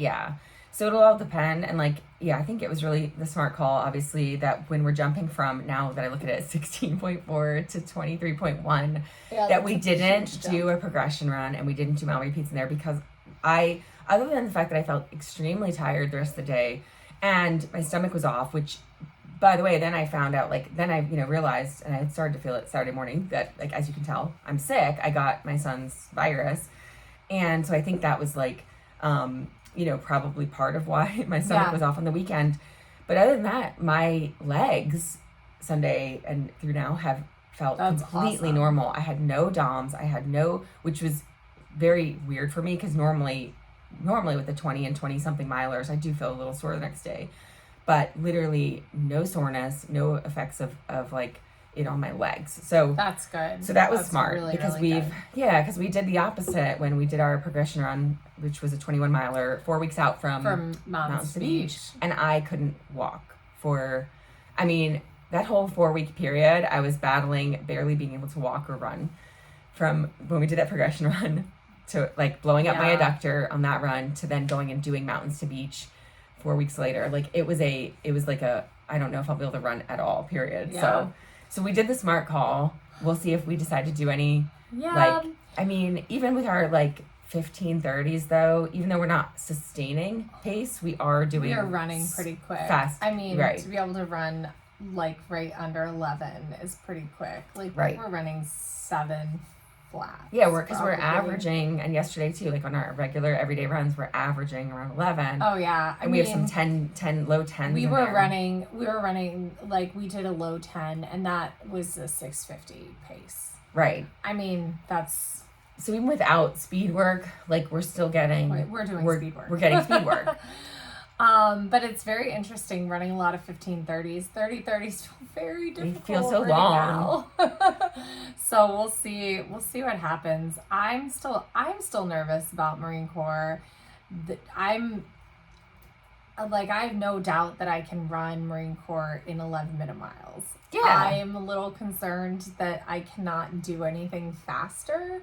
Speaker 2: So it'll all depend. And, like, I think it was really the smart call, obviously, that when we're jumping from, now that I look at it, 16.4 to 23.1, that we didn't do a progression run and we didn't do mile repeats in there, because other than the fact that I felt extremely tired the rest of the day and my stomach was off, which, by the way, then I found out, like, then I, you know, realized, and I had started to feel it Saturday morning, that, like, as you can tell, I'm sick. I got my son's virus. And so I think that was, like, you know, probably part of why my stomach was off on the weekend. But other than that, my legs Sunday and through now have felt completely normal. I had no DOMs. Which was very weird for me, because normally with the 20 and 20 something milers, I do feel a little sore the next day. But literally no soreness, no effects of like it on my legs. So
Speaker 1: that's good.
Speaker 2: So that was smart,
Speaker 1: really,
Speaker 2: because
Speaker 1: really
Speaker 2: because we did the opposite when we did our progression run, which was a 21 miler 4 weeks out from Mountains to Beach, and I couldn't walk for, I mean, that whole 4 week period, I was battling barely being able to walk or run, from when we did that progression run to, like, blowing up my adductor on that run to then going and doing Mountains to Beach 4 weeks later. Like, it was like a, I don't know if I'll be able to run at all, period. So we did the smart call. We'll see if we decide to do any, like, I mean, even with our, like, 15:30s, though, even though we're not sustaining pace, we are
Speaker 1: running pretty quick.
Speaker 2: Fast.
Speaker 1: I mean, to be able to run, like, right under 11 is pretty quick. Like, we're running 7 flat.
Speaker 2: Yeah, because we're averaging, and yesterday, too, like, on our regular everyday runs, we're averaging around 11.
Speaker 1: Oh, yeah.
Speaker 2: And we have some 10 low 10s
Speaker 1: we were running, like, we did a low 10, and that was a 6:50 pace.
Speaker 2: Right.
Speaker 1: I mean, that's...
Speaker 2: So even without speed work, like, we're still getting...
Speaker 1: We're doing speed work.
Speaker 2: We're getting speed work.
Speaker 1: But it's very interesting running a lot of 15:30s. 30:30s feel very difficult.
Speaker 2: They feel so long.
Speaker 1: So we'll see what happens. I'm still nervous about Marine Corps. I have no doubt that I can run Marine Corps in 11-minute miles.
Speaker 2: Yeah.
Speaker 1: I am a little concerned that I cannot do anything faster.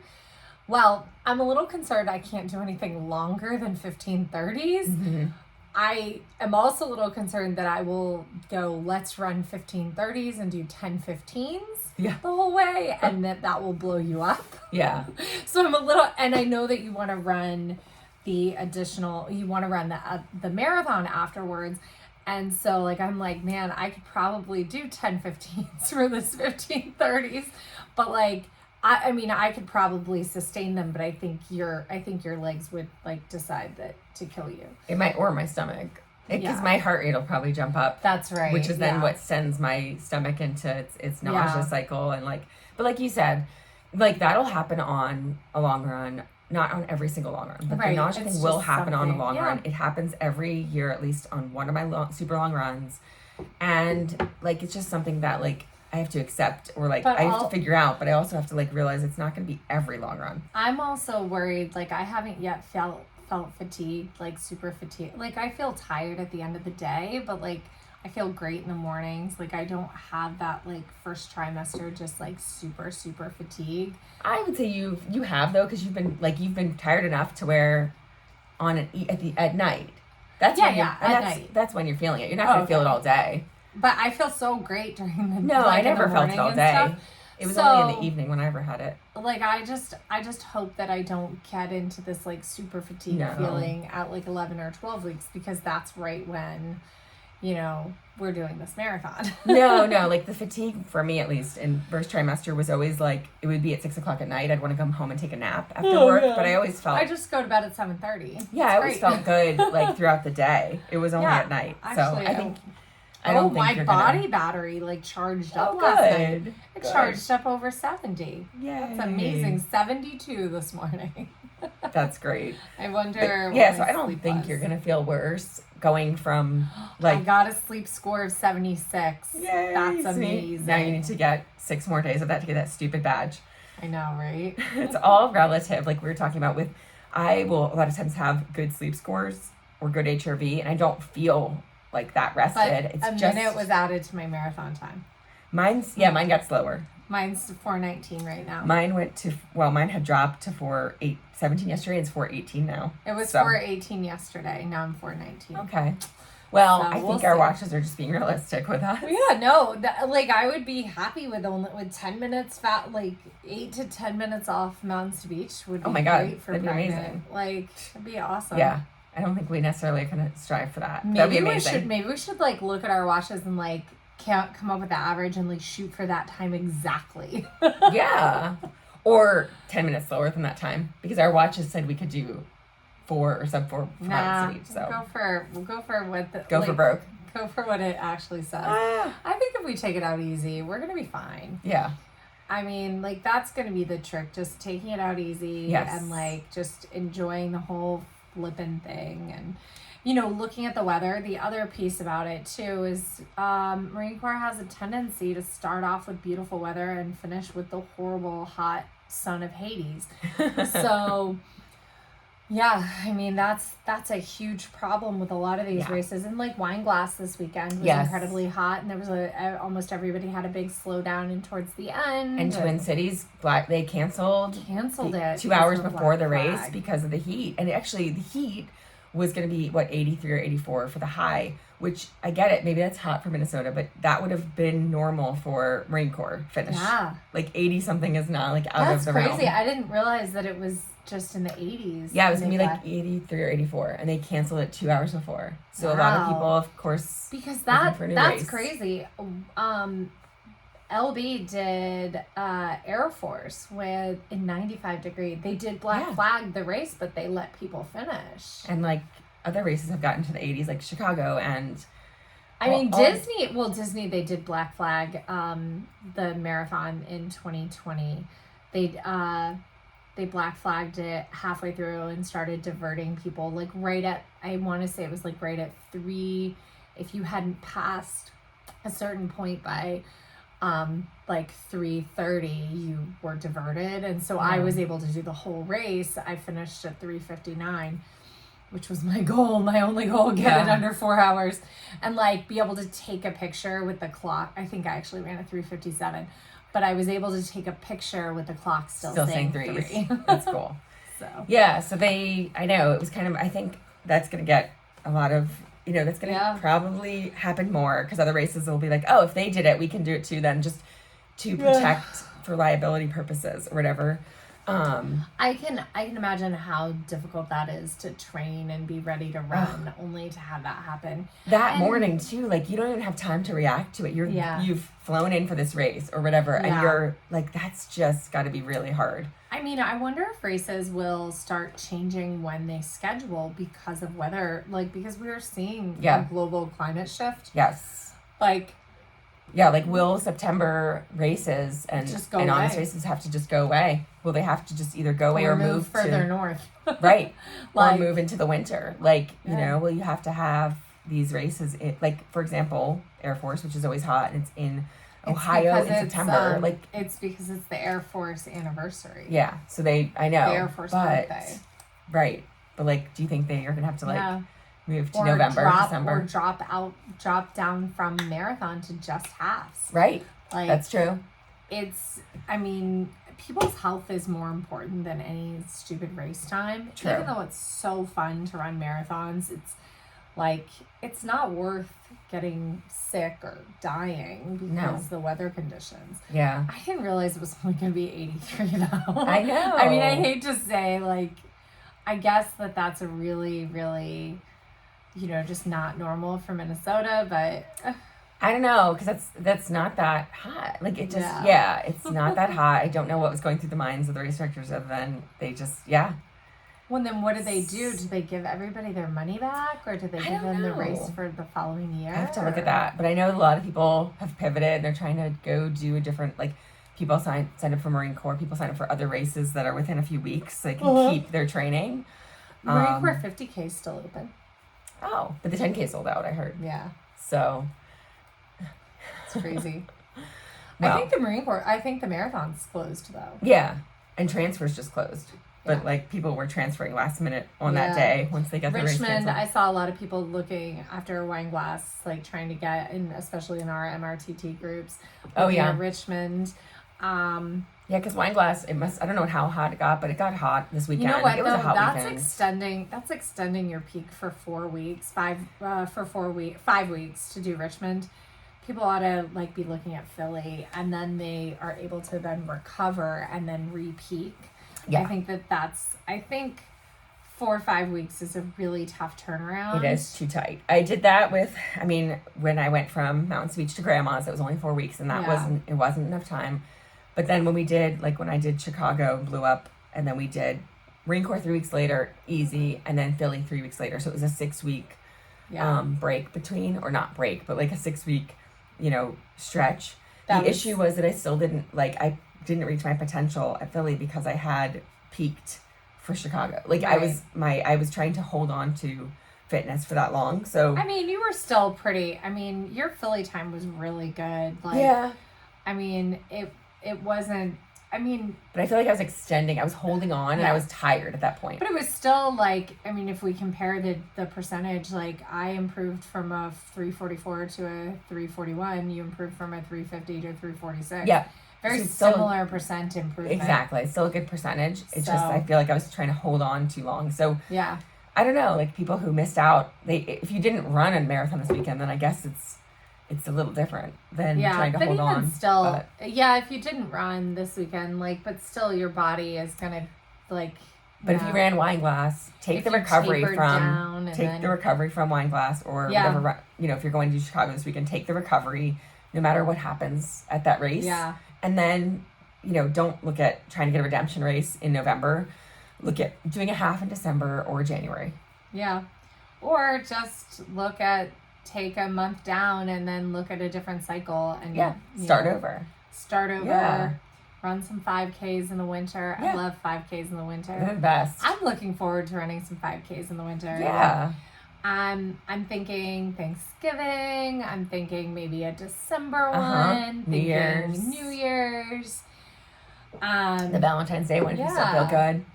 Speaker 1: Well, I'm a little concerned I can't do anything longer than 15:30s.
Speaker 2: Mm-hmm.
Speaker 1: I am also a little concerned that I will go, let's run 15:30s and do 10:15s the whole way, and that will blow you up. Yeah. So I'm a little, and I know that you want to run the marathon afterwards. And so, like, I'm like, man, I could probably do 10:15s for this 15:30s, but, like, I mean, I could probably sustain them, but I think your legs would, like, decide that to kill you.
Speaker 2: It might, or my stomach, because my heart rate will probably jump up.
Speaker 1: That's right.
Speaker 2: Which is then what sends my stomach into its nausea cycle, and, like, but like you said, like, that'll happen on a long run. not on every single long run, but
Speaker 1: Right.
Speaker 2: the nausea
Speaker 1: It's
Speaker 2: thing will
Speaker 1: just
Speaker 2: happen on a
Speaker 1: something.
Speaker 2: long
Speaker 1: Yeah.
Speaker 2: run. It happens every year, at least on one of my super long runs. And like, it's just something that like I have to accept, or like
Speaker 1: But
Speaker 2: I have to figure out, but I also have to like realize it's not going to be every long run.
Speaker 1: I'm also worried, like, I haven't yet felt fatigued, like super fatigued. Like, I feel tired at the end of the day, but like I feel great in the mornings. Like, I don't have that like first trimester just like super fatigue.
Speaker 2: I would say you have though, because you've been tired enough to where at night. That's
Speaker 1: Yeah,
Speaker 2: when
Speaker 1: yeah,
Speaker 2: at
Speaker 1: at
Speaker 2: night.
Speaker 1: night.
Speaker 2: That's when you're feeling it. You're not going to feel it all day.
Speaker 1: But I feel so great during the
Speaker 2: No,
Speaker 1: like,
Speaker 2: I
Speaker 1: in the
Speaker 2: never felt it
Speaker 1: morning
Speaker 2: all
Speaker 1: and
Speaker 2: day.
Speaker 1: stuff.
Speaker 2: It was
Speaker 1: So,
Speaker 2: only in the evening when I ever had it.
Speaker 1: Like, I just hope that I don't get into this like super fatigue
Speaker 2: No.
Speaker 1: feeling at like 11 or 12 weeks, because that's right when, you know, we're doing this marathon.
Speaker 2: No, like the fatigue for me, at least in first trimester, was always like, it would be at 6:00 at night. I'd want to come home and take a nap after work, but I always felt.
Speaker 1: I just go to bed at 7:30.
Speaker 2: Yeah, I always felt good like throughout the day. It was only at night.
Speaker 1: Actually,
Speaker 2: so I think. I don't think
Speaker 1: my
Speaker 2: you're
Speaker 1: body
Speaker 2: gonna...
Speaker 1: battery like charged up
Speaker 2: Oh,
Speaker 1: last night.
Speaker 2: good.
Speaker 1: It
Speaker 2: Good.
Speaker 1: charged up over 70.
Speaker 2: Yay.
Speaker 1: That's amazing. 72 this morning.
Speaker 2: That's great.
Speaker 1: I wonder.
Speaker 2: But, yeah,
Speaker 1: what
Speaker 2: so
Speaker 1: my
Speaker 2: I don't
Speaker 1: sleep
Speaker 2: think
Speaker 1: was.
Speaker 2: you're gonna feel worse going from
Speaker 1: I
Speaker 2: like.
Speaker 1: got a sleep score of 76.
Speaker 2: Yay,
Speaker 1: That's
Speaker 2: see?
Speaker 1: amazing.
Speaker 2: Now you need to get 6 more days of that to get that stupid badge.
Speaker 1: I know, right?
Speaker 2: It's all relative, like we were talking about. I will a lot of times have good sleep scores or good HRV, and I don't feel like that rested.
Speaker 1: But
Speaker 2: It's
Speaker 1: a
Speaker 2: just
Speaker 1: minute was added to my marathon time.
Speaker 2: mine got slower.
Speaker 1: Mine's 4:19 right now.
Speaker 2: Mine had dropped to 4:17 yesterday. It's 4:18 now.
Speaker 1: It was
Speaker 2: so.
Speaker 1: 4:18 yesterday. Now I'm 4:19.
Speaker 2: Okay. Well,
Speaker 1: So
Speaker 2: I
Speaker 1: we'll
Speaker 2: think our
Speaker 1: see.
Speaker 2: watches are just being realistic with us.
Speaker 1: Yeah, no, like I would be happy with 10 minutes like 8 to 10 minutes off Mountains Beach would be
Speaker 2: Oh my God,
Speaker 1: great for
Speaker 2: that'd be
Speaker 1: pregnant.
Speaker 2: amazing.
Speaker 1: Like, it'd be awesome.
Speaker 2: Yeah. I don't think we necessarily can strive for that. That'd be amazing.
Speaker 1: Maybe we should like look at our watches and like come up with the average and like shoot for that time exactly.
Speaker 2: Yeah. Or 10 minutes slower than that time, because our watches said we could do 4 or sub 4 for Mountain Beach. So
Speaker 1: we'll go for what the
Speaker 2: go for broke.
Speaker 1: Go for what it actually says.
Speaker 2: Ah.
Speaker 1: I think if we take it out easy, we're gonna be fine.
Speaker 2: Yeah.
Speaker 1: I mean, like, that's gonna be the trick, just taking it out easy.
Speaker 2: Yes.
Speaker 1: And like just enjoying the whole flippin' thing, and you know, looking at the weather. The other piece about it too is Marine Corps has a tendency to start off with beautiful weather and finish with the horrible hot sun of Hades. So yeah, I mean, that's a huge problem with a lot of these races. And like Wine Glass this weekend was incredibly hot, and there was almost everybody had a big slowdown in towards the end.
Speaker 2: And Twin Cities, they canceled
Speaker 1: it
Speaker 2: 2 hours
Speaker 1: because of
Speaker 2: before the
Speaker 1: Black
Speaker 2: race
Speaker 1: Flag.
Speaker 2: because of the heat. And actually, the heat was going to be 83 or 84 for the high, which I get it. Maybe that's hot for Minnesota, but that would have been normal for Marine Corps finish.
Speaker 1: Yeah,
Speaker 2: Like 80 something is not like out
Speaker 1: that's
Speaker 2: of the
Speaker 1: crazy.
Speaker 2: realm.
Speaker 1: I didn't realize that it was just in the 80s.
Speaker 2: Yeah, it was going to be
Speaker 1: Maybe
Speaker 2: like 83 or 84, and they canceled it 2 hours before. So a lot of people, of course,
Speaker 1: because
Speaker 2: looking for a new
Speaker 1: that's
Speaker 2: race.
Speaker 1: crazy. LB did Air Force in 95 degree. They did Black Flag the race, but they let people finish.
Speaker 2: And like other races have gotten to the 80s, like Chicago and.
Speaker 1: I mean, Disney, they did Black Flag, the marathon in 2020. They Black Flagged it halfway through and started diverting people, like I want to say it was like right at 3, if you hadn't passed a certain point by like 3:30, you were diverted. And so I was able to do the whole race. I finished at 3:59, which was my goal, my only goal, get it under 4 hours, and like be able to take a picture with the clock. I think I actually ran at 3:57, but I was able to take a picture with the clock still saying 3.
Speaker 2: That's cool.
Speaker 1: So
Speaker 2: I know it was kind of, I think that's going to get a lot of, that's going to probably happen more, because other races will be like, oh, if they did it, we can do it too, then just to protect for liability purposes or whatever.
Speaker 1: I can imagine how difficult that is to train and be ready to run, only to have that happen
Speaker 2: that morning too. Like, you don't even have time to react to it. You've flown in for this race or whatever, and you're like, that's just got to be really hard.
Speaker 1: I mean, I wonder if races will start changing when they schedule because of weather, like because we are seeing a global climate shift.
Speaker 2: Yes.
Speaker 1: Like,
Speaker 2: Yeah, like will September races and
Speaker 1: Just go
Speaker 2: August
Speaker 1: away.
Speaker 2: races have to just go away? Will they have to just either go away or move
Speaker 1: further north?
Speaker 2: Right.
Speaker 1: Like,
Speaker 2: or move into the winter. Like, you
Speaker 1: Yeah.
Speaker 2: know, will you have to have these races like for example, Air Force, which is always hot, and it's in Ohio in September. Like
Speaker 1: it's because it's the Air Force anniversary.
Speaker 2: yeah. So I know.
Speaker 1: The Air Force birthday.
Speaker 2: Right. But like, do you think they are gonna have to like move to
Speaker 1: or
Speaker 2: November, December?
Speaker 1: Or drop down from marathon to just halves.
Speaker 2: Right.
Speaker 1: Like
Speaker 2: that's true.
Speaker 1: I mean, people's health is more important than any stupid race time.
Speaker 2: True.
Speaker 1: Even though it's so fun to run marathons, it's like it's not worth getting sick or dying because the weather conditions.
Speaker 2: Yeah.
Speaker 1: I didn't realize it was only going to be 83 though.
Speaker 2: I know.
Speaker 1: I mean, I hate to say, like, I guess that's a really, really, you know, just not normal for Minnesota, but
Speaker 2: I don't know, because that's not that hot. Like, it just, it's not that hot. I don't know what was going through the minds of the race directors other than they just,
Speaker 1: Well, then what do they do? Do they give everybody their money back, or do they give them the race for the following year?
Speaker 2: I have to look at that. But I know a lot of people have pivoted and they're trying to go do a different, like, people sign up for Marine Corps, people sign up for other races that are within a few weeks so they can keep their training.
Speaker 1: Marine Corps 50K is still open.
Speaker 2: Oh, but the 10K sold out, I heard.
Speaker 1: Yeah.
Speaker 2: So.
Speaker 1: It's crazy.
Speaker 2: Well,
Speaker 1: I think the marathon's closed, though.
Speaker 2: Yeah. And transfers just closed. But, like, people were transferring last minute on that day once they got the race canceled.
Speaker 1: I saw a lot of people looking after wine glass, like, trying to get in, especially in our MRTT groups. Richmond.
Speaker 2: Yeah, because wine glass, I don't know how hot it got, but it got hot this weekend.
Speaker 1: You know what,
Speaker 2: it was a hot
Speaker 1: weekend. That's extending your peak for 4 weeks, 5 weeks to do Richmond. People ought to, like, be looking at Philly, and then they are able to then recover and then re-peak. Yeah. I think 4 or 5 weeks is a really tough turnaround.
Speaker 2: It is too tight. I did that when I went from Mountains Beach to Grandma's, it was only 4 weeks, and that wasn't enough time. But then when I did Chicago, blew up, and then we did Marine Corps 3 weeks later, easy, and then Philly 3 weeks later. So it was a 6-week break between, or not break, but like a 6-week, stretch. The issue was that I still I didn't reach my potential at Philly because I had peaked for Chicago. Like I was trying to hold on to fitness for that long. So
Speaker 1: I mean, you were still pretty. I mean, your Philly time was really good. I mean, it wasn't. I mean,
Speaker 2: but I feel like I was extending. I was holding on, and I was tired at that point.
Speaker 1: But it was still if we compare the percentage, I improved from a 344 to a 341. You improved from a 350 to a 346.
Speaker 2: Yeah.
Speaker 1: Very similar percent improvement.
Speaker 2: Exactly. Still a good percentage. It's just, I feel like I was trying to hold on too long. So,
Speaker 1: yeah.
Speaker 2: I don't know, people who missed out, if you didn't run a marathon this weekend, then I guess it's a little different than trying to hold on.
Speaker 1: Still, if you didn't run this weekend, but still your body is going to,
Speaker 2: But if you ran wine glass, take the recovery from wine glass or whatever, if you're going to Chicago this weekend, take the recovery no matter what happens at that race.
Speaker 1: Yeah.
Speaker 2: And then, don't look at trying to get a redemption race in November. Look at doing a half in December or January.
Speaker 1: Yeah. Or just take a month down and then look at a different cycle and
Speaker 2: start over.
Speaker 1: Yeah. Run some 5Ks in the winter. Yeah. I love 5Ks in the winter.
Speaker 2: They're the best.
Speaker 1: I'm looking forward to running some 5Ks in the winter.
Speaker 2: Yeah.
Speaker 1: I'm thinking Thanksgiving. I'm thinking maybe a December one.
Speaker 2: New
Speaker 1: Year's.
Speaker 2: The Valentine's Day one. You still feel good.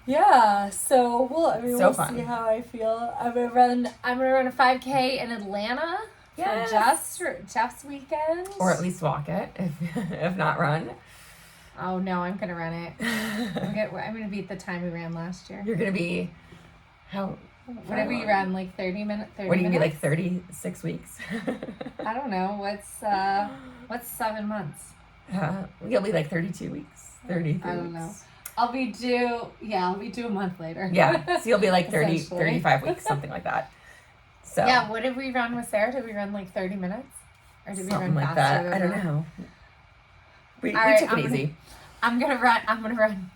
Speaker 1: Yeah. So we'll
Speaker 2: fun.
Speaker 1: see how I feel. I'm gonna run a 5K in Atlanta.
Speaker 2: Yes.
Speaker 1: For Jeff's weekend.
Speaker 2: Or at least walk it, if not run.
Speaker 1: Oh no, I'm gonna run it. I'm gonna beat the time we ran last year.
Speaker 2: You're gonna be how?
Speaker 1: Whatever you ran, 30 minutes.
Speaker 2: What do you be 36 weeks?
Speaker 1: I don't know. What's 7 months?
Speaker 2: You'll be 32 weeks. 33
Speaker 1: I don't know. I'll be due a month later.
Speaker 2: Yeah. So you'll be 30, 35 weeks, something like that. So
Speaker 1: yeah, what did we run with Sarah? Did we run 30 minutes? Or did
Speaker 2: something
Speaker 1: we run
Speaker 2: like
Speaker 1: faster?
Speaker 2: that? I don't know. We took it easy.
Speaker 1: I'm gonna run.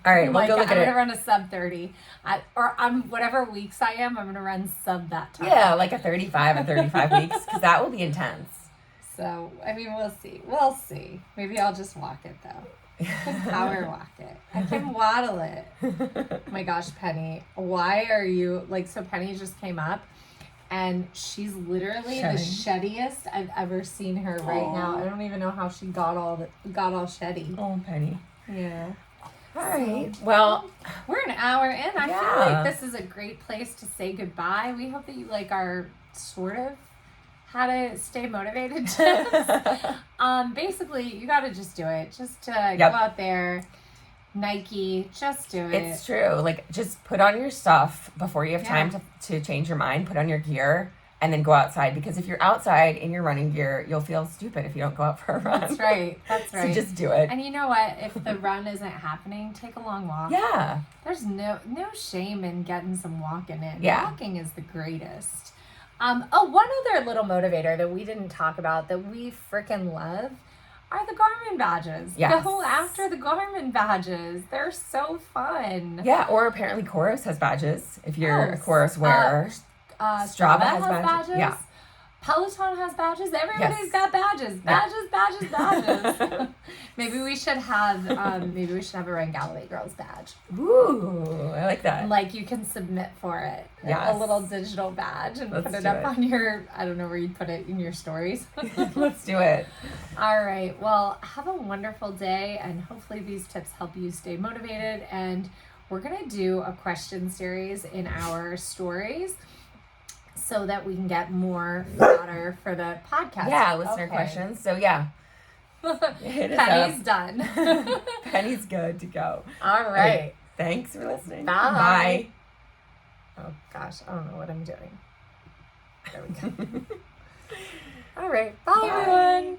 Speaker 2: All right, we'll go look at it.
Speaker 1: I'm gonna run a sub 30, whatever weeks I'm gonna run sub that time.
Speaker 2: Yeah, a 35 weeks, because that will be intense.
Speaker 1: So, I mean, we'll see. We'll see. Maybe I'll just walk it, though. I can power walk it. I can waddle it. Oh my gosh, Penny. Why are you, like, so Penny just came up, and she's literally the sheddiest I've ever seen her right now. I don't even know how she got all sheddy.
Speaker 2: Oh, Penny.
Speaker 1: Yeah.
Speaker 2: All right. Well,
Speaker 1: we're an hour in. I feel like this is a great place to say goodbye. We hope that you like our sort of how to stay motivated tips. Basically, you got to just do it. Just go out there, Nike, just do it.
Speaker 2: It's true. Like, just put on your stuff before you have time to change your mind. Put on your gear. And then go outside, because if you're outside in your running gear, you'll feel stupid if you don't go out for a run.
Speaker 1: That's right. That's right.
Speaker 2: So just do it.
Speaker 1: And you know what? If the run isn't happening, take a long walk.
Speaker 2: Yeah.
Speaker 1: There's no shame in getting some walking in.
Speaker 2: Yeah.
Speaker 1: Walking is the greatest. One other little motivator that we didn't talk about that we freaking love are the Garmin badges.
Speaker 2: Yes.
Speaker 1: Go after the Garmin badges. They're so fun.
Speaker 2: Yeah, or apparently Coros has badges if you're a Coros wearer.
Speaker 1: Strava has badges.
Speaker 2: Yeah.
Speaker 1: Peloton has badges. Everybody's got badges. Badges. Maybe we should have a Run Galloway Girls badge.
Speaker 2: Ooh, I like that.
Speaker 1: Like, you can submit for it.
Speaker 2: Yes.
Speaker 1: A little digital badge and put it up on your, I don't know where you'd put it, in your stories.
Speaker 2: Let's do it.
Speaker 1: All right. Well, have a wonderful day, and hopefully these tips help you stay motivated. And we're going to do a question series in our stories, so that we can get more fodder for the podcast.
Speaker 2: Yeah, listener questions. So,
Speaker 1: Penny's done.
Speaker 2: Penny's good to go.
Speaker 1: All right.
Speaker 2: Thanks for listening.
Speaker 1: Bye. Oh, gosh. I don't know what I'm doing. There we go. All right. Bye, everyone.